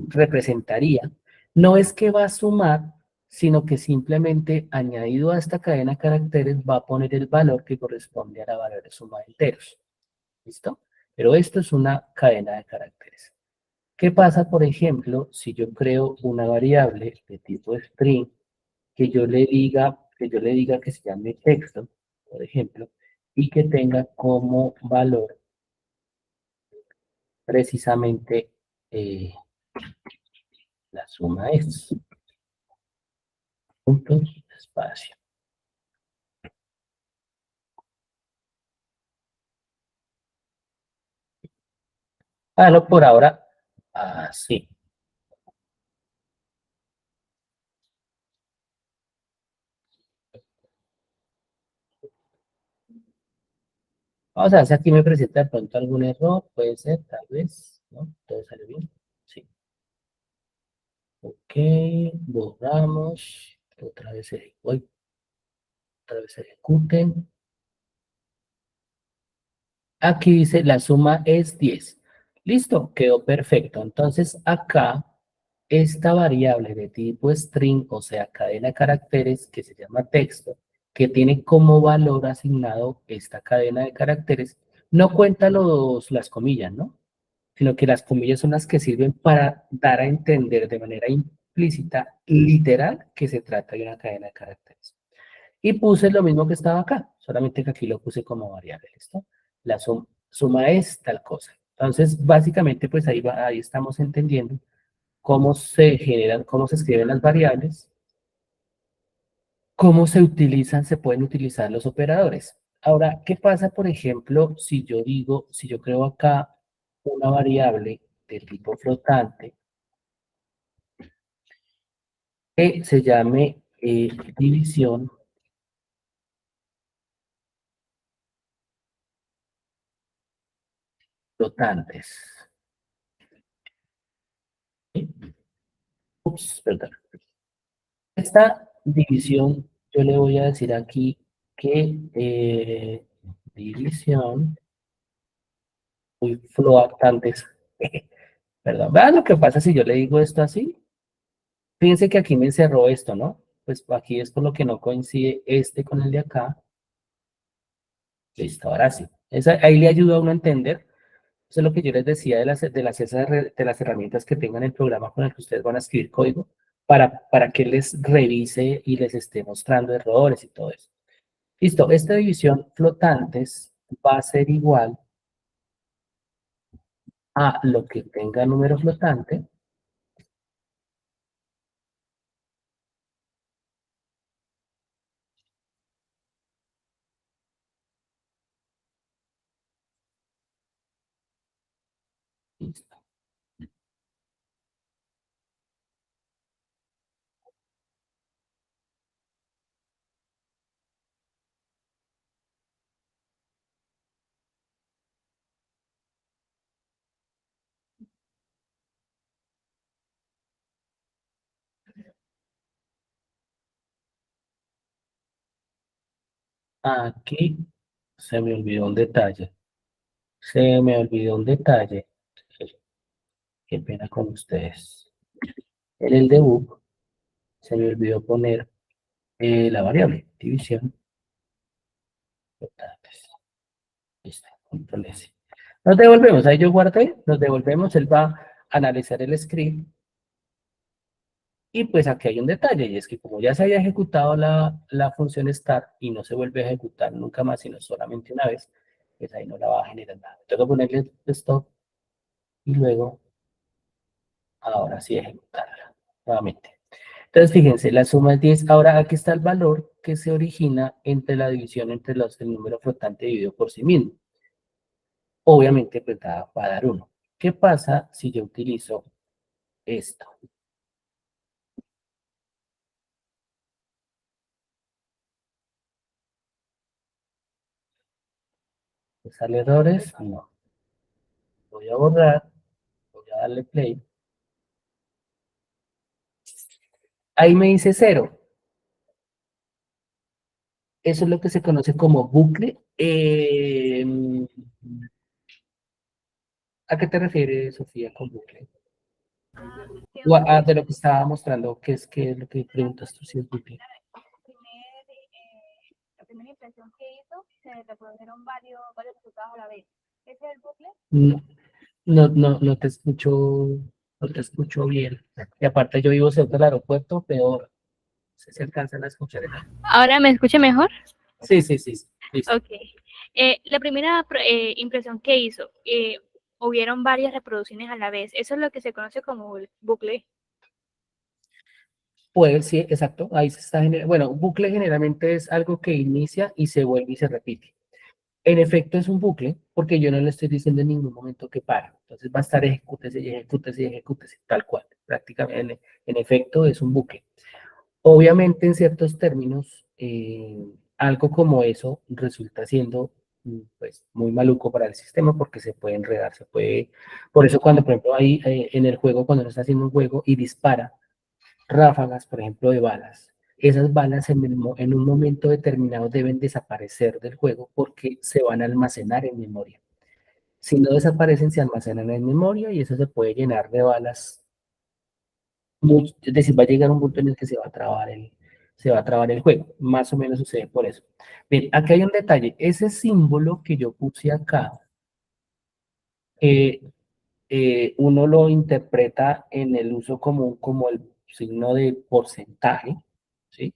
representaría, no es que va a sumar, sino que simplemente añadido a esta cadena de caracteres va a poner el valor que corresponde a la variable suma de enteros. ¿Listo? Pero esto es una cadena de caracteres. ¿Qué pasa, por ejemplo, si yo creo una variable de tipo string que yo le diga que se llame texto, por ejemplo, y que tenga como valor precisamente la suma es puntos, espacio. Bueno, por ahora, así. Vamos a ver si aquí me presenta de pronto algún error, puede ser, tal vez, ¿no? Todo sale bien. Sí. Ok, borramos, otra vez ejecuten. Aquí dice la suma es 10. Listo, quedó perfecto. Entonces acá, esta variable de tipo string, o sea, cadena de caracteres, que se llama texto, que tiene como valor asignado esta cadena de caracteres, no cuenta las comillas, ¿no? Sino que las comillas son las que sirven para dar a entender de manera implícita, literal, que se trata de una cadena de caracteres. Y puse lo mismo que estaba acá, solamente que aquí lo puse como variable, ¿listo? La suma es tal cosa. Entonces, básicamente, pues ahí estamos entendiendo cómo se generan, cómo se escriben las variables, cómo se pueden utilizar los operadores. Ahora, ¿qué pasa, por ejemplo, si yo creo acá una variable de tipo flotante que se llame división flotantes? ¿Sí? Ups, perdón. Esta división, yo le voy a decir aquí que división, flotantes. Perdón, vean lo que pasa si yo le digo esto así. Fíjense que aquí me encerró esto, ¿no? Pues aquí es por lo que no coincide este con el de acá. Listo, ahora sí. Ahí le ayuda a uno a entender. Eso es lo que yo les decía de las herramientas que tengan el programa con el que ustedes van a escribir código para que les revise y les esté mostrando errores y todo eso. Listo, esta división flotantes va a ser igual a lo que tenga número flotante. Listo. Aquí se me olvidó un detalle. Se me olvidó un detalle. Qué pena con ustedes. En el debug se me olvidó poner la variable división flotantes. Listo, control S. Nos devolvemos, ahí yo guardé, nos devolvemos, él va a analizar el script y pues aquí hay un detalle y es que como ya se había ejecutado la función start y no se vuelve a ejecutar nunca más sino solamente una vez, pues ahí no la va a generar nada. Tengo que ponerle stop y luego ahora sí ejecutarla nuevamente. Entonces fíjense, la suma es 10. Ahora aquí está el valor que se origina entre la división entre el número flotante dividido por sí mismo. Obviamente pues va a dar 1. ¿Qué pasa si yo utilizo esto? ¿Me sale errores? No. Voy a borrar, voy a darle play. Ahí me dice 0. Eso es lo que se conoce como bucle. ¿A qué te refieres, Sofía, con bucle? O de lo que estaba mostrando, qué es lo que preguntas tú si es bucle? La primera impresión que hizo, se reprodujeron varios resultados a la vez. ¿Ese es el bucle? No, no te escucho bien. Y aparte yo vivo cerca del aeropuerto, peor. No sé si alcanzan a escuchar el audio. ¿Ahora me escucha mejor? Sí, sí, sí, sí, listo. Ok. La primera impresión que hizo, hubieron varias reproducciones a la vez. Eso es lo que se conoce como el bucle. Pues sí, exacto, ahí se está generando. Bueno, un bucle generalmente es algo que inicia y se vuelve y se repite. En efecto es un bucle, porque yo no le estoy diciendo en ningún momento que para. Entonces va a estar ejecútese y ejecútese y ejecútese, tal cual. Prácticamente, en efecto, es un bucle. Obviamente, en ciertos términos, algo como eso resulta siendo pues, muy maluco para el sistema porque se puede enredar, se puede... Por eso cuando, por ejemplo, ahí en el juego, cuando uno está haciendo un juego y dispara ráfagas, por ejemplo, de balas, esas balas en un momento determinado deben desaparecer del juego porque se van a almacenar en memoria. Si no desaparecen, se almacenan en memoria y eso se puede llenar de balas. Es decir, va a llegar un punto en el que se va a trabar el juego. Más o menos sucede por eso. Bien, aquí hay un detalle. Ese símbolo que yo puse acá, eh, uno lo interpreta en el uso común como el signo de porcentaje, ¿sí?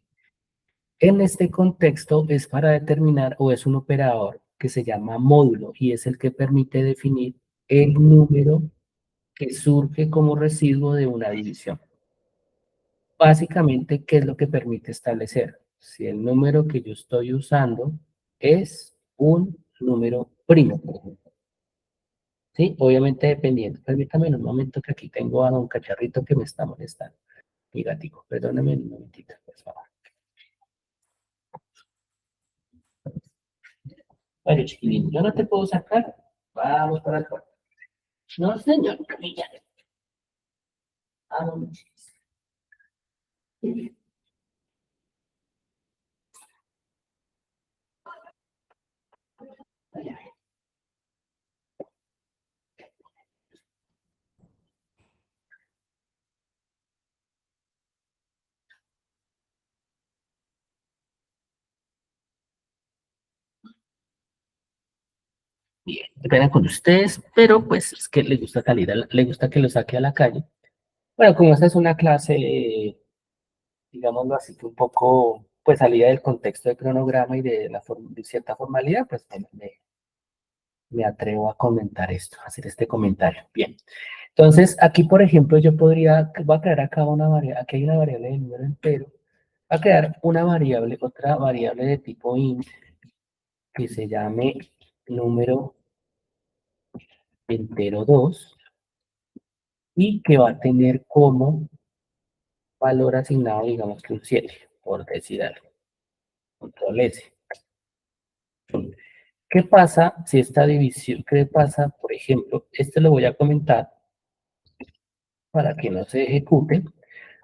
En este contexto es para determinar o es un operador que se llama módulo y es el que permite definir el número que surge como residuo de una división. Básicamente, ¿qué es lo que permite establecer? Si el número que yo estoy usando es un número primo. ¿Sí? Obviamente dependiendo. Permítame en un momento que aquí tengo a don Cacharrito que me está molestando. Mi gatico, perdóname un momentito, por favor. Bueno, chiquilín, yo no te puedo sacar. Vamos para acá. No, señor, camilla. Vamos. Bien, qué pena con ustedes, pero pues es que le gusta salir, le gusta que lo saque a la calle. Bueno, como esta es una clase, digámoslo así, que un poco, pues salida del contexto de cronograma y de, de cierta formalidad, pues bueno, me atrevo a comentar esto, a hacer este comentario. Bien, entonces aquí, por ejemplo, yo podría, voy a crear acá una variable, aquí hay una variable de número entero, voy a crear una variable, otra variable de tipo int, que se llame número entero 2 y que va a tener como valor asignado, digamos que un 7 por decir algo. Control S. ¿Qué pasa si esta división, qué pasa, por ejemplo, esto lo voy a comentar para que no se ejecute.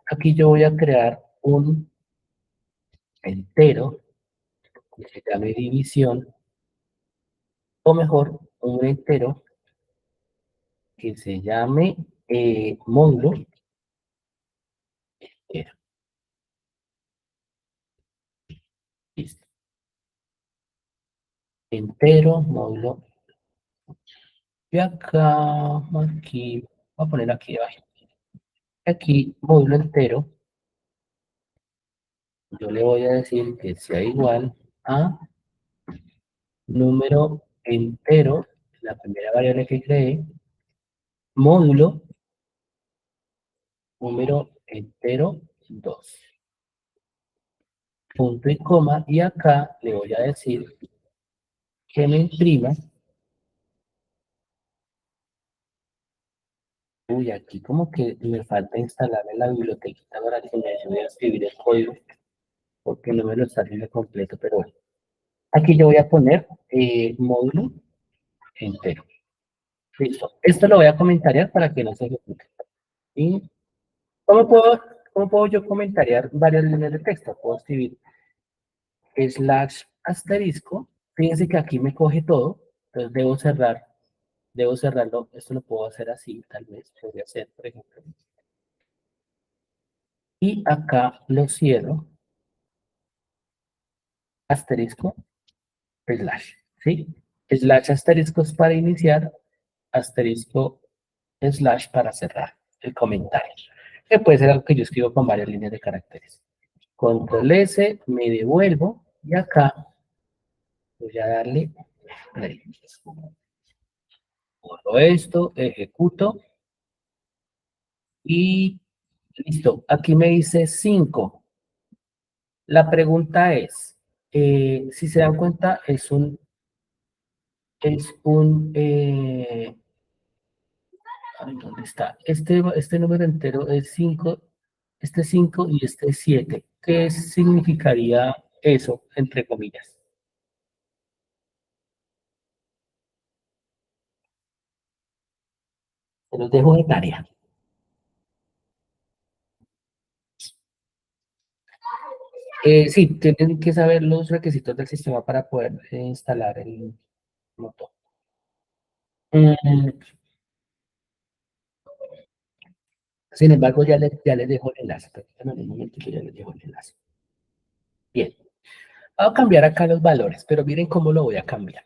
Aquí yo voy a crear un entero que se llame división, o mejor, un entero que se llame módulo entero. Listo. Entero, módulo. Y acá, aquí, voy a poner aquí abajo. Aquí, módulo entero, yo le voy a decir que sea igual a número entero, la primera variable que creé, módulo, número entero 2 punto y coma, y acá le voy a decir que me imprima, uy, aquí como que me falta instalar en la biblioteca para que me ayude a escribir el código, porque no me lo está haciendo completo, pero bueno. Aquí yo voy a poner módulo entero. Listo. Esto lo voy a comentariar para que no se ejecute. ¿Y cómo puedo, cómo puedo yo comentariar varias líneas de texto? Puedo escribir slash asterisco. Fíjense que aquí me coge todo. Entonces debo cerrarlo. Esto lo puedo hacer así, tal vez. Podría ser, por ejemplo. Y acá lo cierro. Asterisco, slash. ¿Sí? Slash asterisco es para iniciar. Asterisco slash para cerrar el comentario. Que puede ser algo que yo escribo con varias líneas de caracteres. Control S, me devuelvo y acá voy a darle play. Borro esto, ejecuto y listo. Aquí me dice 5. La pregunta es, si se dan cuenta, ay, ¿dónde está? Este número entero es 5, este 5 y este es 7. ¿Qué significaría eso, entre comillas? Se los dejo de tarea. Sí, tienen que saber los requisitos del sistema para poder instalar el motor. Mm, Sin embargo, ya les dejo el enlace. Permítanme un momento que ya les dejo el enlace. Bien, voy a cambiar acá los valores, pero miren cómo lo voy a cambiar.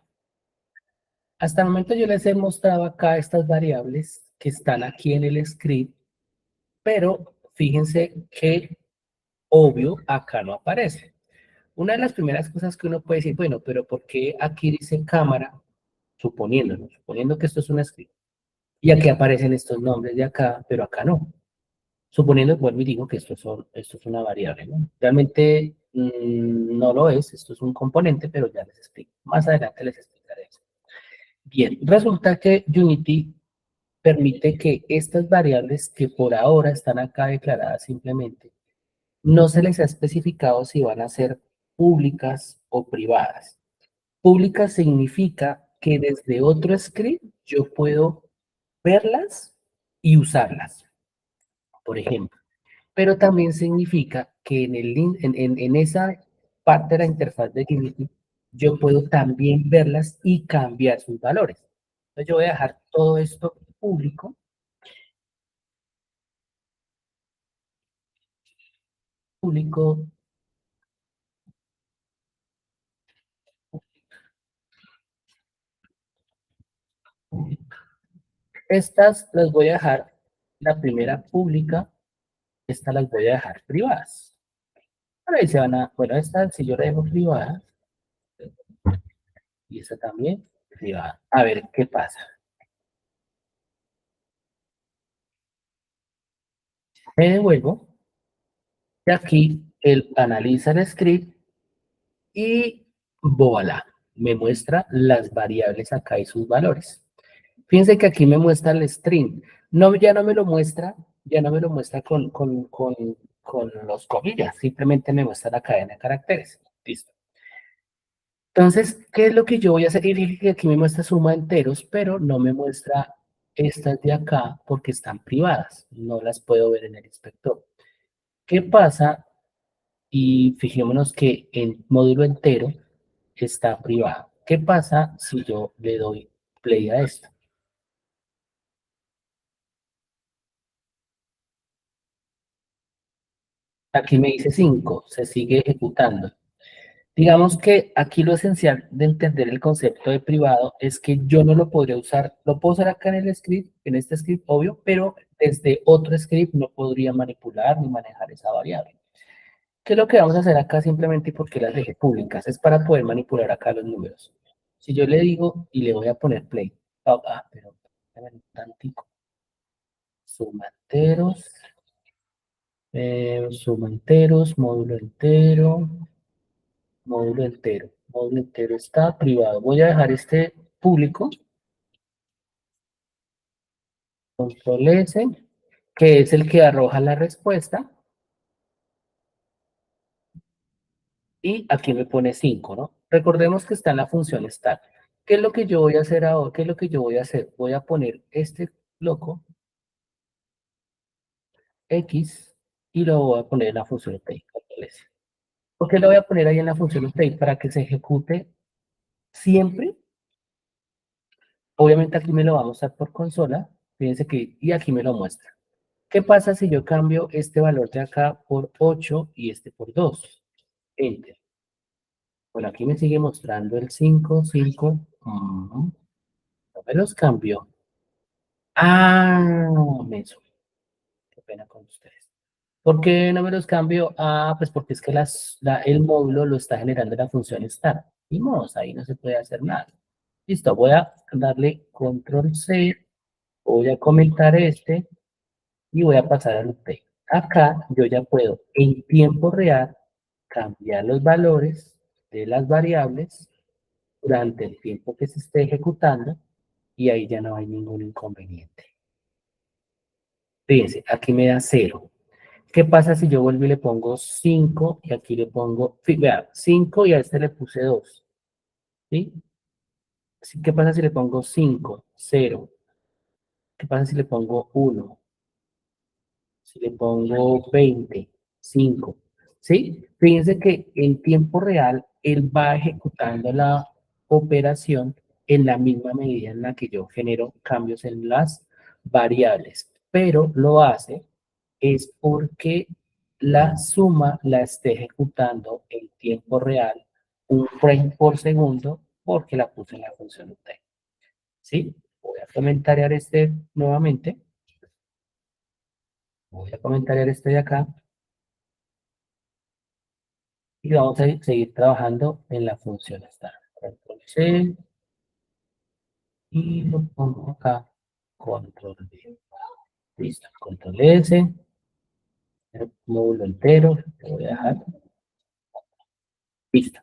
Hasta el momento yo les he mostrado acá estas variables que están aquí en el script, pero fíjense que obvio acá no aparece. Una de las primeras cosas que uno puede decir, bueno, pero ¿por qué aquí dice cámara? Suponiendo que esto es un script. Y aquí aparecen estos nombres de acá, pero acá no. Suponiendo, vuelvo y digo que esto es una variable, ¿no? Realmente no lo es, esto es un componente, pero ya les explico. Más adelante les explicaré eso. Bien, resulta que Unity permite que estas variables que por ahora están acá declaradas simplemente, no se les ha especificado si van a ser públicas o privadas. Pública significa que desde otro script yo puedo verlas y usarlas, por ejemplo. Pero también significa que en esa parte de la interfaz de Unity yo puedo también verlas y cambiar sus valores. Entonces yo voy a dejar todo esto público, público, Estas las voy a dejar, la primera pública, esta las voy a dejar privadas. Por ahí se van a, bueno, esta si yo la dejo privada, y esta también privada. A ver qué pasa. Me devuelvo, y aquí él analiza el script y voilà, me muestra las variables acá y sus valores. Fíjense que aquí me muestra el string. No, ya no me lo muestra con los comillas, simplemente me muestra la cadena de caracteres. Listo. Entonces, ¿qué es lo que yo voy a hacer? Y fíjense que aquí me muestra suma de enteros, pero no me muestra estas de acá porque están privadas. No las puedo ver en el inspector. ¿Qué pasa? Y fijémonos que el módulo entero está privado. ¿Qué pasa si yo le doy play a esto? Aquí me dice 5, se sigue ejecutando. Digamos que aquí lo esencial de entender el concepto de privado es que yo no lo podría usar, lo puedo usar acá en el script, en este script, obvio, pero desde otro script no podría manipular ni manejar esa variable. ¿Qué es lo que vamos a hacer acá simplemente y por qué las dejé públicas? Es para poder manipular acá los números. Si yo le digo y le voy a poner play, pero espérame un tantico. Suma enteros, módulo entero está privado. Voy a dejar este público, control S, que es el que arroja la respuesta, y aquí me pone 5, ¿no? Recordemos que está en la función start. ¿Qué es lo que yo voy a hacer ahora? ¿Qué es lo que yo voy a hacer? Voy a poner este bloco X y lo voy a poner en la función update, control S. ¿Por qué lo voy a poner ahí en la función update? Para que se ejecute siempre. Obviamente aquí me lo va a mostrar por consola. Fíjense que, y aquí me lo muestra. ¿Qué pasa si yo cambio este valor de acá por 8 y este por 2? Enter. Bueno, aquí me sigue mostrando el 5, 5. No me los cambio. Menso. Qué pena con ustedes. ¿Por qué no me los cambio? Pues porque es que el módulo lo está generando la función start. Y ahí no se puede hacer nada. Listo, voy a darle control C, voy a comentar este y voy a pasar al update. Acá yo ya puedo en tiempo real cambiar los valores de las variables durante el tiempo que se esté ejecutando y ahí ya no hay ningún inconveniente. Fíjense, aquí me da 0. ¿Qué pasa si yo vuelvo y le pongo 5 y aquí le pongo, vea, 5 y a este le puse 2? ¿Sí? ¿Qué pasa si le pongo 5, 0? ¿Qué pasa si le pongo 1? Si le pongo 20, 5, ¿sí? Fíjense que en tiempo real él va ejecutando la operación en la misma medida en la que yo genero cambios en las variables, pero lo hace es porque la suma la esté ejecutando en tiempo real, un frame por segundo, porque la puse en la función UT. ¿Sí? Voy a comentariar este nuevamente. Voy a comentariar este de acá. Y vamos a seguir trabajando en la función start. Control C. Y lo pongo acá. Control V. Listo. Control S. El módulo entero. Lo voy a dejar. Listo.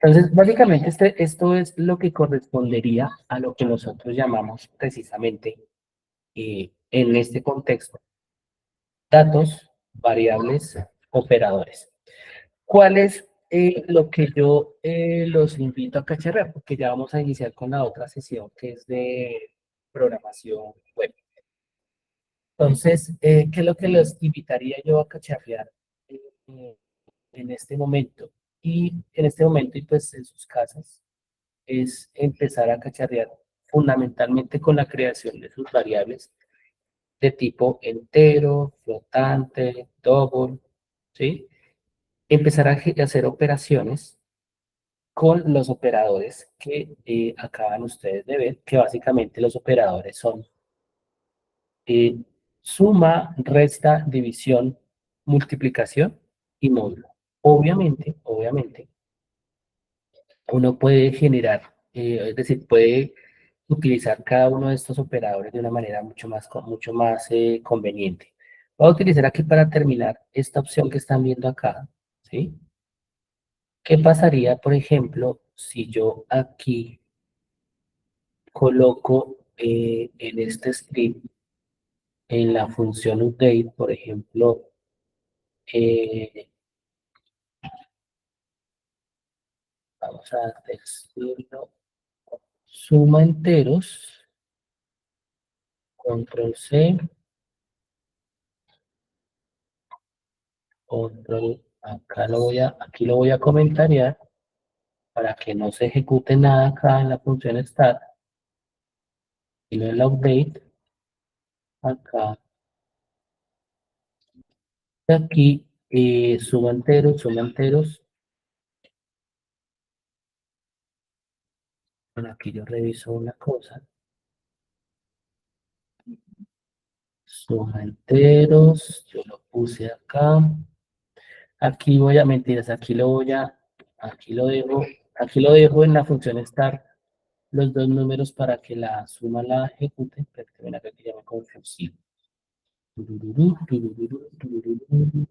Entonces, básicamente esto es lo que correspondería a lo que nosotros llamamos precisamente en este contexto, datos, variables, operadores. ¿Cuál es lo que yo los invito a cacharrear? Porque ya vamos a iniciar con la otra sesión que es de programación web. Entonces, ¿qué es lo que los invitaría yo a cacharrear eh, en este momento? Y en este momento, y pues en sus casas, es empezar a cacharrear fundamentalmente con la creación de sus variables de tipo entero, flotante, double, ¿sí? Empezar a hacer operaciones con los operadores que acaban ustedes de ver, que básicamente los operadores son eh, suma, resta, división, multiplicación y módulo. Obviamente, uno puede generar, es decir, puede utilizar cada uno de estos operadores de una manera mucho más conveniente. Voy a utilizar aquí para terminar esta opción que están viendo acá, ¿sí? ¿Qué pasaría, por ejemplo, si yo aquí coloco en este script, en la función update, por ejemplo, eh, vamos a decirlo, suma enteros, control C, control, aquí lo voy a comentar ya, para que no se ejecute nada acá en la función start, sino en la update, acá, y aquí, suma enteros, bueno, aquí yo reviso una cosa, suma enteros, yo lo puse acá, aquí voy a, mentiras, aquí lo dejo en la función start, los dos números para que la suma la ejecute, pero que ven acá que ya me confusí. Tururú, tururú, tururú.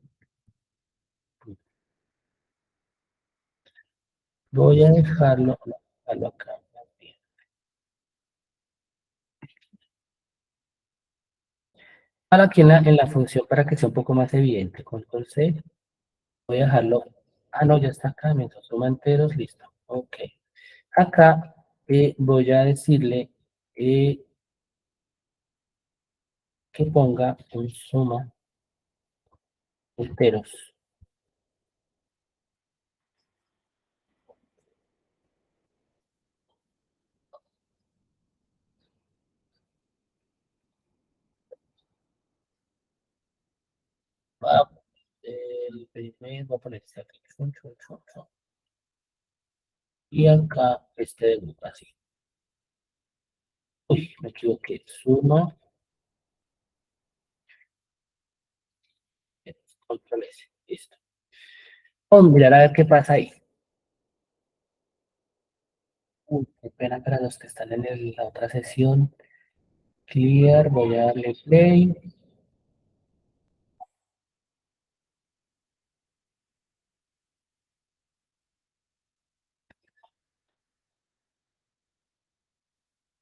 Voy a dejarlo acá. Ahora aquí en la función para que sea un poco más evidente, control C, voy a dejarlo. Ah, no, ya está acá, mientras suma enteros, listo. Ok. Acá voy a decirle que ponga un suma enteros. Va, el primer, voy a poner este aquí. Chun, chun, chun, chun. Y acá este de grupo, así. Uy, me equivoqué. Suma, control S. Listo. Vamos a mirar a ver qué pasa ahí. Uy, qué pena para los que están en la otra sesión. Clear, voy a darle play.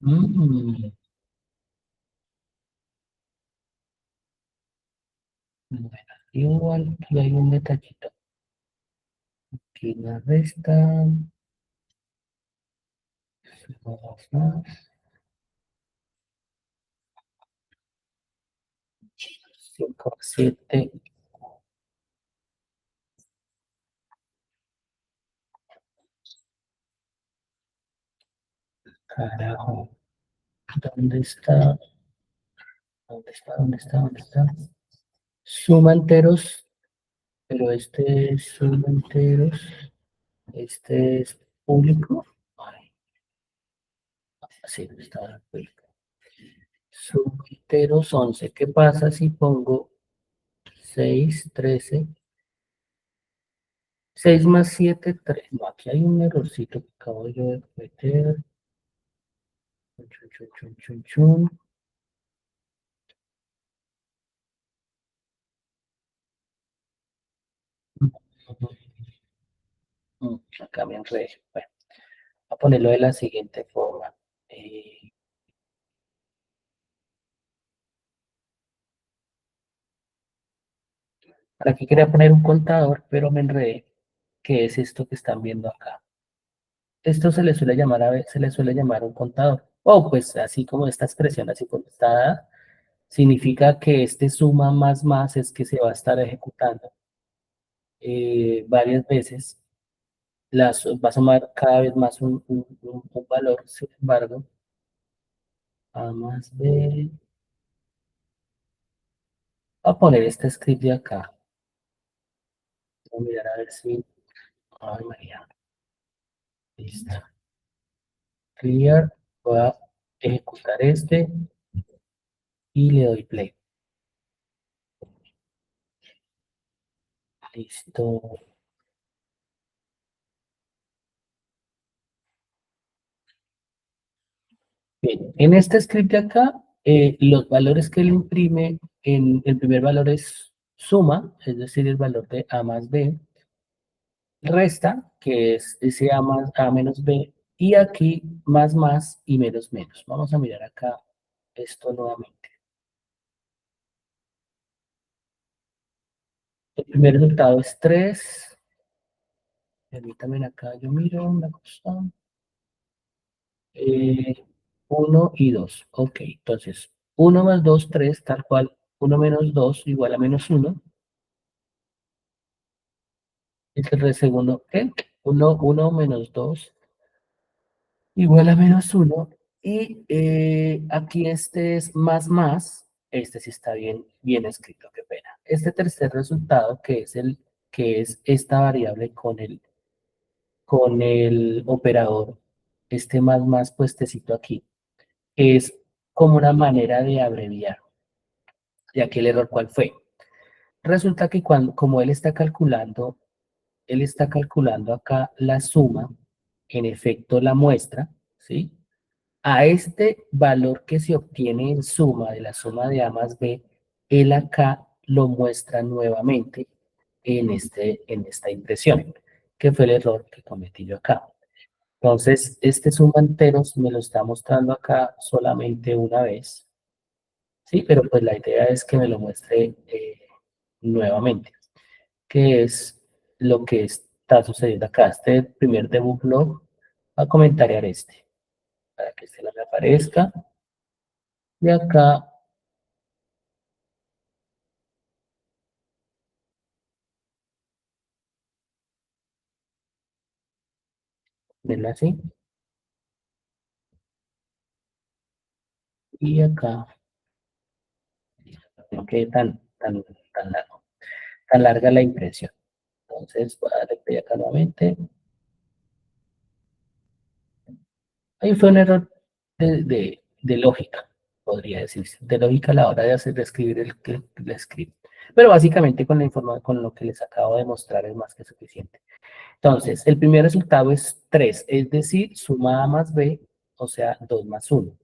Mm, bueno, igual aquí hay un detallito. Aquí la resta. Vamos más. 5, 7. Carajo. ¿Dónde está? ¿Dónde está? ¿Dónde está? ¿Dónde está? Suma enteros. Pero este es suma enteros. Este es público. Ay, sí, está público. Suma enteros 11. ¿Qué pasa si pongo 6, 13? 6 más 7, 3. No, aquí hay un errorcito que acabo yo de meter. Chun, chun, chun, chun, chun. Acá me enredé. Bueno, voy a ponerlo de la siguiente forma. Eh, Para aquí quería poner un contador, pero me enredé. ¿Qué es esto que están viendo acá? Esto se le suele llamar se le suele llamar un contador. O pues así como esta expresión así como está dada, significa que este suma más es que se va a estar ejecutando varias veces. Va a sumar cada vez más un valor, sin embargo, A más B. Voy a poner este script de acá. Voy a mirar a ver si. Ay, María. Listo. Clear. Voy a ejecutar este. y le doy play. Listo. Bien, en este script de acá, los valores que él imprime, el primer valor es suma, es decir, el valor de A más B, resta, que es ese A más A menos B, y aquí más y menos menos. Vamos a mirar acá esto nuevamente. El primer resultado es 3. Permítanme acá, yo miro una cosa. 1 y 2. Ok, entonces 1 más 2, 3, tal cual. 1 menos 2 igual a menos 1. Es el segundo, ¿qué? 1 menos 2 igual a menos 1. Y aquí este es más. Este sí está bien escrito, qué pena. Este tercer resultado, que es esta variable con el operador, este más puestecito aquí, es como una manera de abreviar. ¿Y aquí el error cuál fue? Resulta que como él está calculando acá la suma, en efecto la muestra, ¿sí? A este valor que se obtiene en suma, de la suma de A más B, él acá lo muestra nuevamente en esta impresión, que fue el error que cometí yo acá. Entonces, este suma enteros me lo está mostrando acá solamente una vez, ¿sí? Pero pues la idea es que me lo muestre nuevamente, que es lo que está sucediendo acá. Este primer debug log va a comentariar este, para que este no me aparezca. Y acá, ven así, y acá, no quede tan larga la impresión. Entonces, voy a darle play acá nuevamente. Ahí fue un error de lógica, podría decirse, de lógica a la hora de escribir el script. Pero básicamente con la información, con lo que les acabo de mostrar es más que suficiente. Entonces, el primer resultado es 3, es decir, suma A más B, o sea, 2 más 1.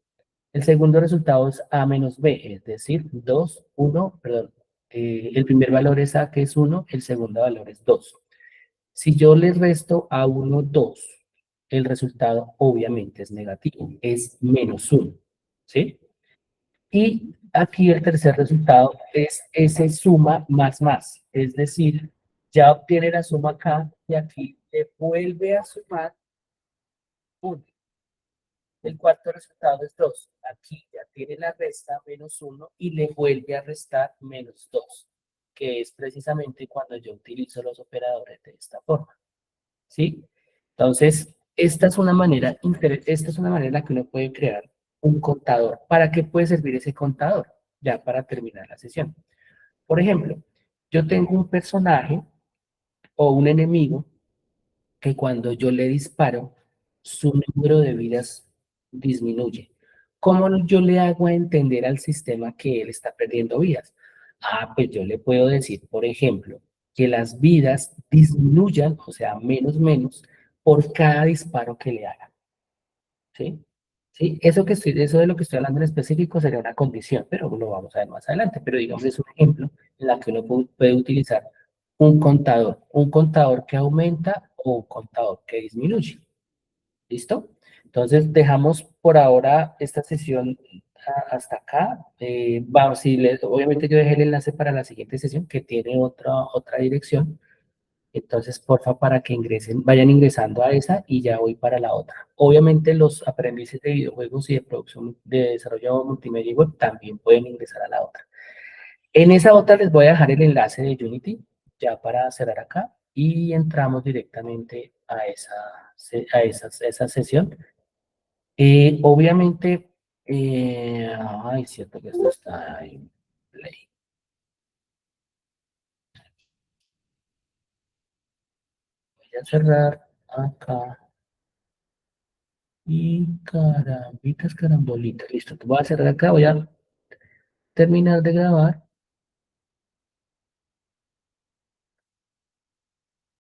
El segundo resultado es A menos B, es decir, 2, 1, perdón. El primer valor es A, que es 1, el segundo valor es 2. Si yo le resto a 1, 2, el resultado obviamente es negativo, es menos 1, ¿sí? Y aquí el tercer resultado es ese suma más, es decir, ya obtiene la suma acá y aquí le vuelve a sumar 1. El cuarto resultado es 2. Aquí ya tiene la resta menos 1 y le vuelve a restar menos 2, que es precisamente cuando yo utilizo los operadores de esta forma, ¿sí? Entonces, esta es una manera en la que uno puede crear un contador. ¿Para qué puede servir ese contador? Ya para terminar la sesión. Por ejemplo, yo tengo un personaje o un enemigo que cuando yo le disparo, su número de vidas disminuye. ¿Cómo yo le hago a entender al sistema que él está perdiendo vidas? Ah, pues yo le puedo decir, por ejemplo, que las vidas disminuyan, o sea, menos, por cada disparo que le haga. ¿Sí? Sí, eso de lo que estoy hablando en específico sería una condición, pero lo vamos a ver más adelante. Pero digamos, es un ejemplo en la que uno puede utilizar un contador que aumenta o un contador que disminuye. ¿Listo? Entonces, dejamos por ahora esta sesión hasta acá. Vamos, obviamente yo dejé el enlace para la siguiente sesión que tiene otra dirección. Entonces, porfa, para que vayan ingresando a esa y ya voy para la otra. Obviamente los aprendices de videojuegos y de producción de desarrollo multimedia y web también pueden ingresar a la otra. En esa otra les voy a dejar el enlace de Unity, ya para cerrar acá, y entramos directamente a esa sesión. Obviamente, ay, cierto que esto está en play. Voy a cerrar acá. Y carambitas, carambolitas. Listo, te voy a cerrar acá, voy a terminar de grabar